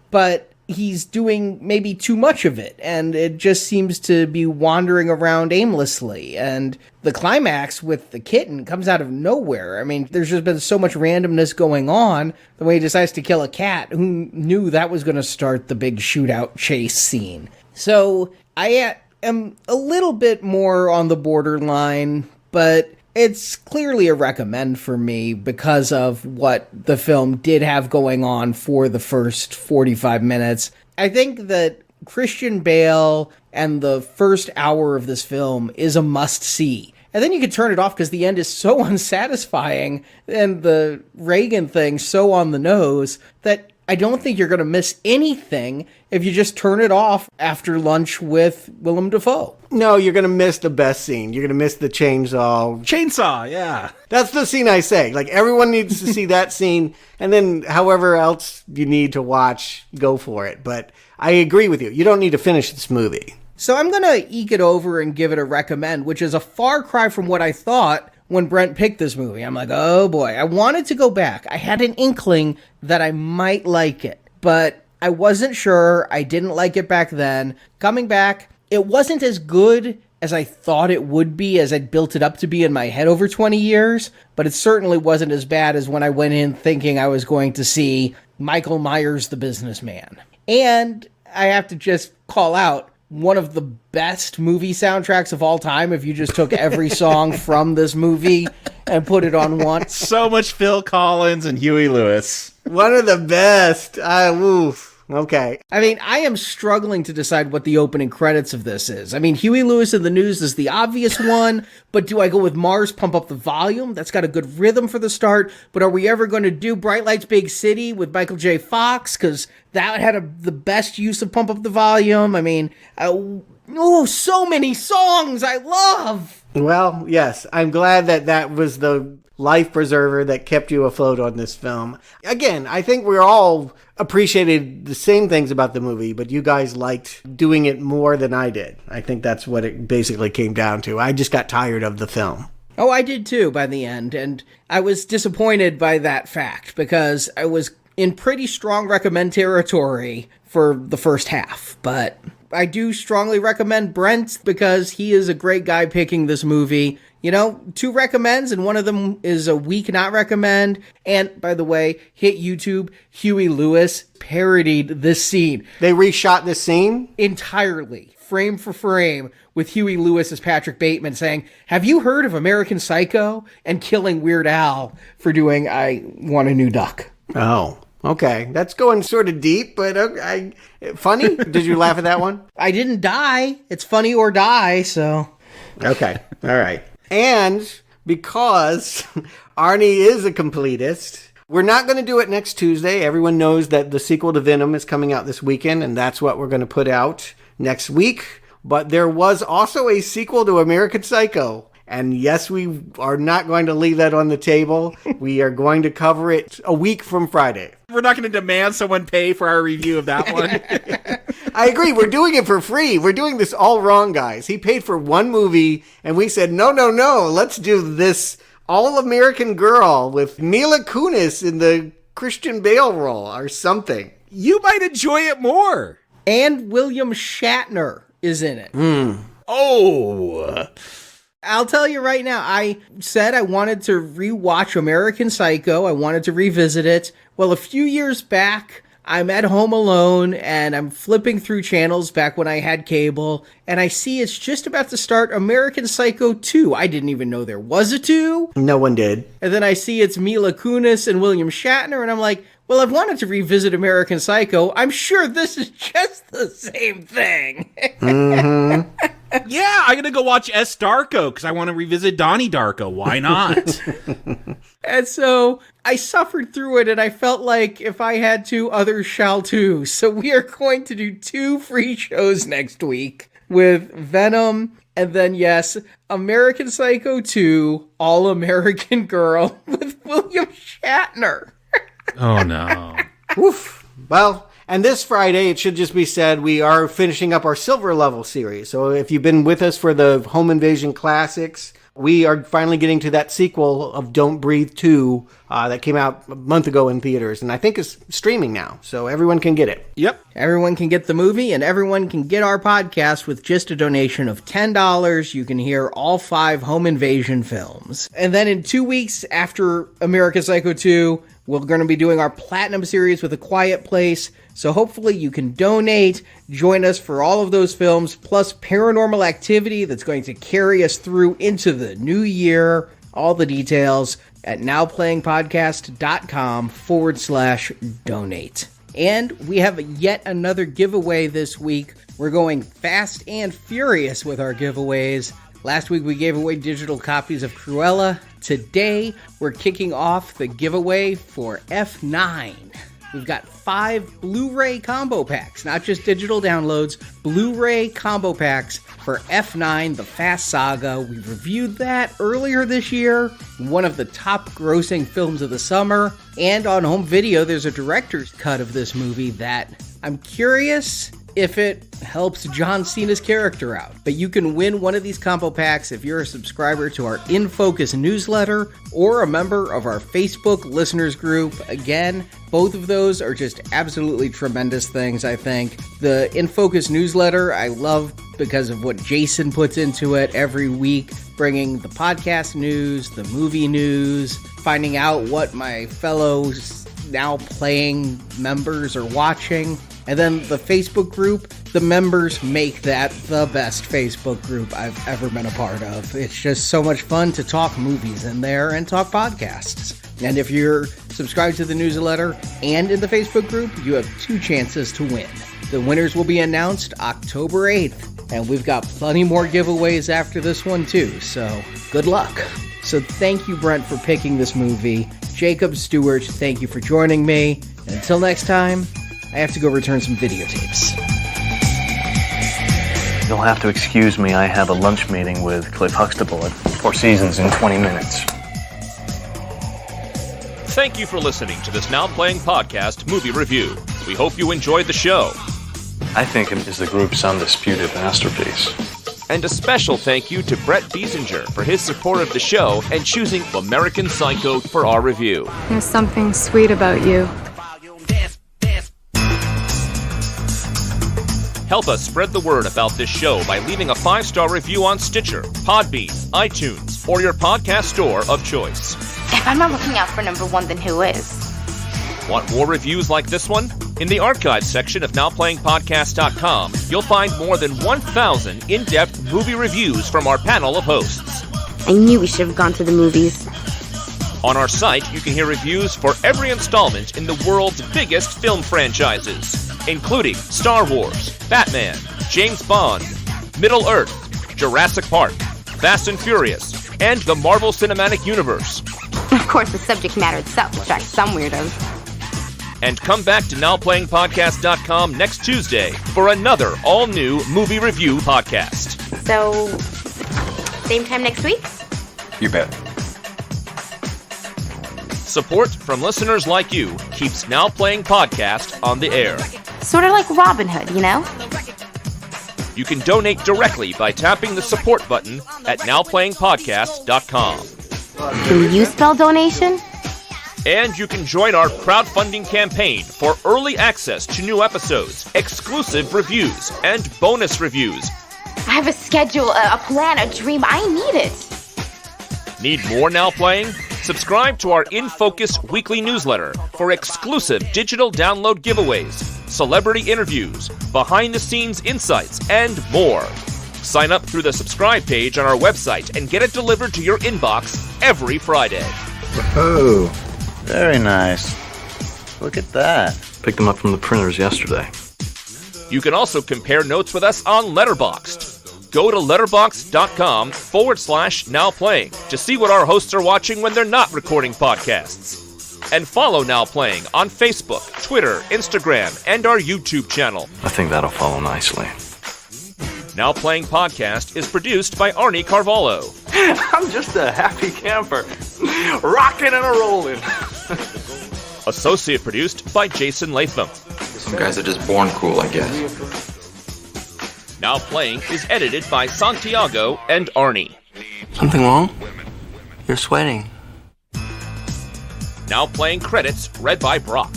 but he's doing maybe too much of it, and it just seems to be wandering around aimlessly, and the climax with the kitten comes out of nowhere. I mean, there's just been so much randomness going on, the way he decides to kill a cat. Who knew that was going to start the big shootout chase scene? So I am a little bit more on the borderline, but it's clearly a recommend for me because of what the film did have going on for the first 45 minutes. I think that Christian Bale and the first hour of this film is a must-see. And then you can turn it off because the end is so unsatisfying and the Reagan thing so on the nose that I don't think you're going to miss anything if you just turn it off after lunch with Willem Dafoe. No, you're going to miss the best scene. You're going to miss the chainsaw. Chainsaw, yeah. That's the scene I say. Like, everyone needs to see that scene, and then however else you need to watch, go for it. But I agree with you. You don't need to finish this movie. So I'm going to eke it over and give it a recommend, which is a far cry from what I thought when Brent picked this movie. I'm like, oh boy, I wanted to go back. I had an inkling that I might like it, but I wasn't sure. I didn't like it back then. Coming back, it wasn't as good as I thought it would be, as I'd built it up to be in my head over 20 years, but it certainly wasn't as bad as when I went in thinking I was going to see Michael Myers the Businessman. And I have to just call out, one of the best movie soundtracks of all time if you just took every song from this movie and put it on one. So much Phil Collins and Huey Lewis. One of the best. Oof. Okay. I mean, I am struggling to decide what the opening credits of this is. I mean, Huey Lewis and the News is the obvious one, but do I go with Mars, Pump Up the Volume? That's got a good rhythm for the start, but are we ever going to do Bright Lights, Big City with Michael J. Fox? Because that had the best use of Pump Up the Volume. I mean, Oh, so many songs I love. Well, yes, I'm glad that was the life preserver that kept you afloat on this film. Again, I think we're all appreciated the same things about the movie, but you guys liked doing it more than I did. I think that's what it basically came down to. I just got tired of the film. Oh, I did too by the end, and I was disappointed by that fact because I was in pretty strong recommend territory for the first half, but I do strongly recommend Brent because he is a great guy picking this movie. You know, 2 recommends, and one of them is a week not recommend. And, by the way, hit YouTube, Huey Lewis parodied this scene. They reshot this scene? Entirely, frame for frame, with Huey Lewis as Patrick Bateman saying, "Have you heard of American Psycho?" and killing Weird Al for doing "I Want a New Duck." Oh, okay. That's going sort of deep, but funny? Did you laugh at that one? I didn't die. It's funny or die, so... Okay, all right. And because Arnie is a completist, we're not going to do it next Tuesday. Everyone knows that the sequel to Venom is coming out this weekend, and that's what we're going to put out next week. But there was also a sequel to American Psycho. And yes, we are not going to leave that on the table. We are going to cover it a week from Friday. We're not going to demand someone pay for our review of that one. I agree. We're doing it for free. We're doing this all wrong, guys. He paid for one movie, and we said, no. Let's do this All-American Girl with Mila Kunis in the Christian Bale role or something. You might enjoy it more. And William Shatner is in it. Oh, I'll tell you right now, I said I wanted to rewatch American Psycho. I wanted to revisit it. Well, a few years back, I'm at home alone and I'm flipping through channels back when I had cable, and I see it's just about to start American Psycho 2. I didn't even know there was a 2. No one did. And then I see it's Mila Kunis and William Shatner, and I'm like, well, I've wanted to revisit American Psycho. I'm sure this is just the same thing. Mm-hmm. Yeah, I'm going to go watch S. Darko because I want to revisit Donnie Darko. Why not? And so I suffered through it, and I felt like if I had to, others shall too. So we are going to do 2 free shows next week with Venom, and then, yes, American Psycho 2, All-American Girl with William Shatner. Oh, no. Woof. Well, and this Friday, it should just be said, we are finishing up our Silver Level series. So if you've been with us for the Home Invasion Classics, we are finally getting to that sequel of Don't Breathe 2 that came out a month ago in theaters. And I think it's streaming now, so everyone can get it. Yep. Everyone can get the movie, and everyone can get our podcast with just a donation of $10. You can hear all 5 Home Invasion films. And then in 2 weeks after American Psycho 2, we're going to be doing our Platinum series with A Quiet Place. So hopefully you can donate, join us for all of those films, plus Paranormal Activity that's going to carry us through into the new year. All the details at nowplayingpodcast.com/donate. And we have yet another giveaway this week. We're going fast and furious with our giveaways. Last week we gave away digital copies of Cruella. Today we're kicking off the giveaway for F9. We've got 5 Blu-ray combo packs, not just digital downloads, Blu-ray combo packs for F9, The Fast Saga. We reviewed that earlier this year, one of the top grossing films of the summer. And on home video, there's a director's cut of this movie that I'm curious if it helps John Cena's character out. But you can win one of these combo packs if you're a subscriber to our In Focus newsletter or a member of our Facebook listeners group. Again, both of those are just absolutely tremendous things, I think. The In Focus newsletter I love because of what Jason puts into it every week, bringing the podcast news, the movie news, finding out what my fellow now playing members are watching. And then the Facebook group, the members make that the best Facebook group I've ever been a part of. It's just so much fun to talk movies in there and talk podcasts. And if you're subscribed to the newsletter and in the Facebook group, you have 2 chances to win. The winners will be announced October 8th. And we've got plenty more giveaways after this one too, so good luck. So thank you, Brent, for picking this movie. Jacob Stewart, thank you for joining me. And until next time, I have to go return some videotapes. You'll have to excuse me. I have a lunch meeting with Cliff Huxtable at Four Seasons in 20 minutes. Thank you for listening to this Now Playing Podcast movie review. We hope you enjoyed the show. I think it is the group's undisputed masterpiece. And a special thank you to Brett Biesinger for his support of the show and choosing American Psycho for our review. There's something sweet about you. Help us spread the word about this show by leaving a 5-star review on Stitcher, Podbean, iTunes, or your podcast store of choice. If I'm not looking out for number one, then who is? Want more reviews like this one? In the archives section of NowPlayingPodcast.com, you'll find more than 1,000 in-depth movie reviews from our panel of hosts. I knew we should have gone to the movies. On our site, you can hear reviews for every installment in the world's biggest film franchises, including Star Wars, Batman, James Bond, Middle-earth, Jurassic Park, Fast and Furious, and the Marvel Cinematic Universe. Of course, the subject matter itself attracts some weirdos. And come back to NowPlayingPodcast.com next Tuesday for another all-new movie review podcast. So, same time next week? You bet. Support from listeners like you keeps Now Playing Podcast on the air. Sort of like Robin Hood, you know? You can donate directly by tapping the support button at NowPlayingPodcast.com. Can you spell donation? And you can join our crowdfunding campaign for early access to new episodes, exclusive reviews, and bonus reviews. I have a schedule, a plan, a dream. I need it. Need more Now Playing? Subscribe to our In Focus weekly newsletter for exclusive digital download giveaways, celebrity interviews, behind-the-scenes insights, and more. Sign up through the subscribe page on our website and get it delivered to your inbox every Friday. Oh, very nice. Look at that. Picked them up from the printers yesterday. You can also compare notes with us on Letterboxd. Go to letterboxd.com/nowplaying to see what our hosts are watching when they're not recording podcasts. And follow Now Playing on Facebook, Twitter, Instagram, and our YouTube channel. I think that'll follow nicely. Now Playing Podcast is produced by Arnie Carvalho. I'm just a happy camper, rocking and a-rolling. Associate produced by Jason Latham. Some guys are just born cool, I guess. Now Playing is edited by Santiago and Arnie. Something wrong? You're sweating. Now Playing credits read by Brock.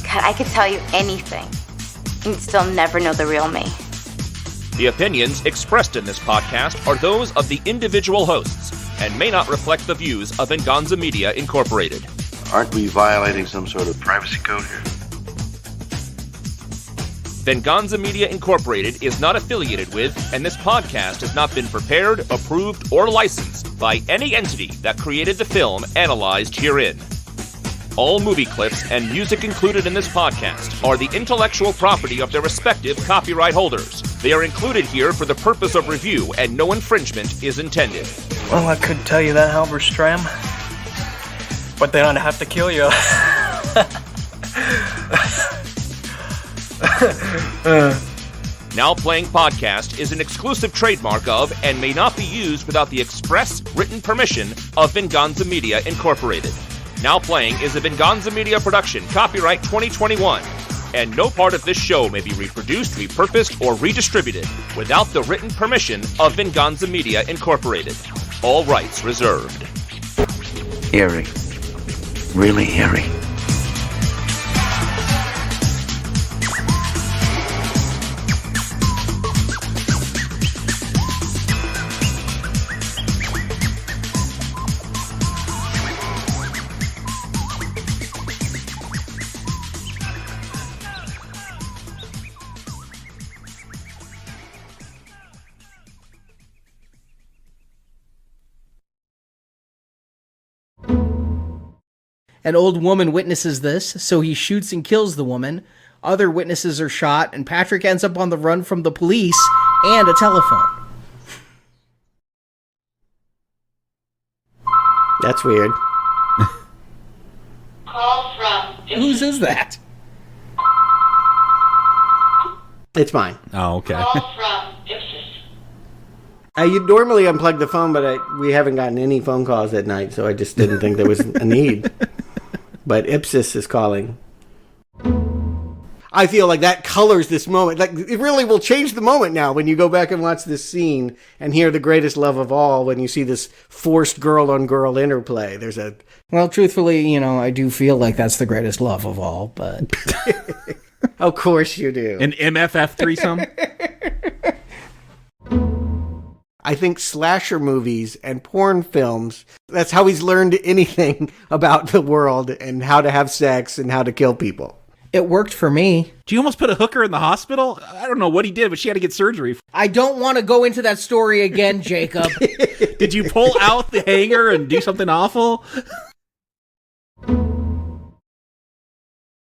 God, I could tell you anything. And you'd still never know the real me. The opinions expressed in this podcast are those of the individual hosts and may not reflect the views of Venganza Media Incorporated. Aren't we violating some sort of privacy code here? Venganza Media Incorporated is not affiliated with, and this podcast has not been prepared, approved, or licensed by any entity that created the film analyzed herein. All movie clips and music included in this podcast are the intellectual property of their respective copyright holders. They are included here for the purpose of review, and no infringement is intended. Well, I could tell you that, Halberstram, but then I'd have to kill you. Now Playing Podcast is an exclusive trademark of and may not be used without the express written permission of Venganza Media Incorporated. Now Playing is a Venganza Media production, copyright 2021, and no part of this show may be reproduced, repurposed, or redistributed without the written permission of Venganza Media Incorporated. All rights reserved. Eerie. Really eerie. An old woman witnesses this, so he shoots and kills the woman. Other witnesses are shot, and Patrick ends up on the run from the police and a telephone. That's weird. Call from... Whose is that? It's mine. Oh, okay. Call from Ipsis. You'd normally unplug the phone, but we haven't gotten any phone calls at night, so I just didn't think there was a need. But Ipsis is calling. I feel like that colors this moment. Like, it really will change the moment now when you go back and watch this scene and hear the greatest love of all when you see this forced girl-on-girl interplay. Well, truthfully, I do feel like that's the greatest love of all, but... Of course you do. An MFF threesome? I think slasher movies and porn films, that's how he's learned anything about the world and how to have sex and how to kill people. It worked for me. Do you almost put a hooker in the hospital? I don't know what he did, but she had to get surgery. I don't want to go into that story again, Jacob. Did you pull out the hanger and do something awful?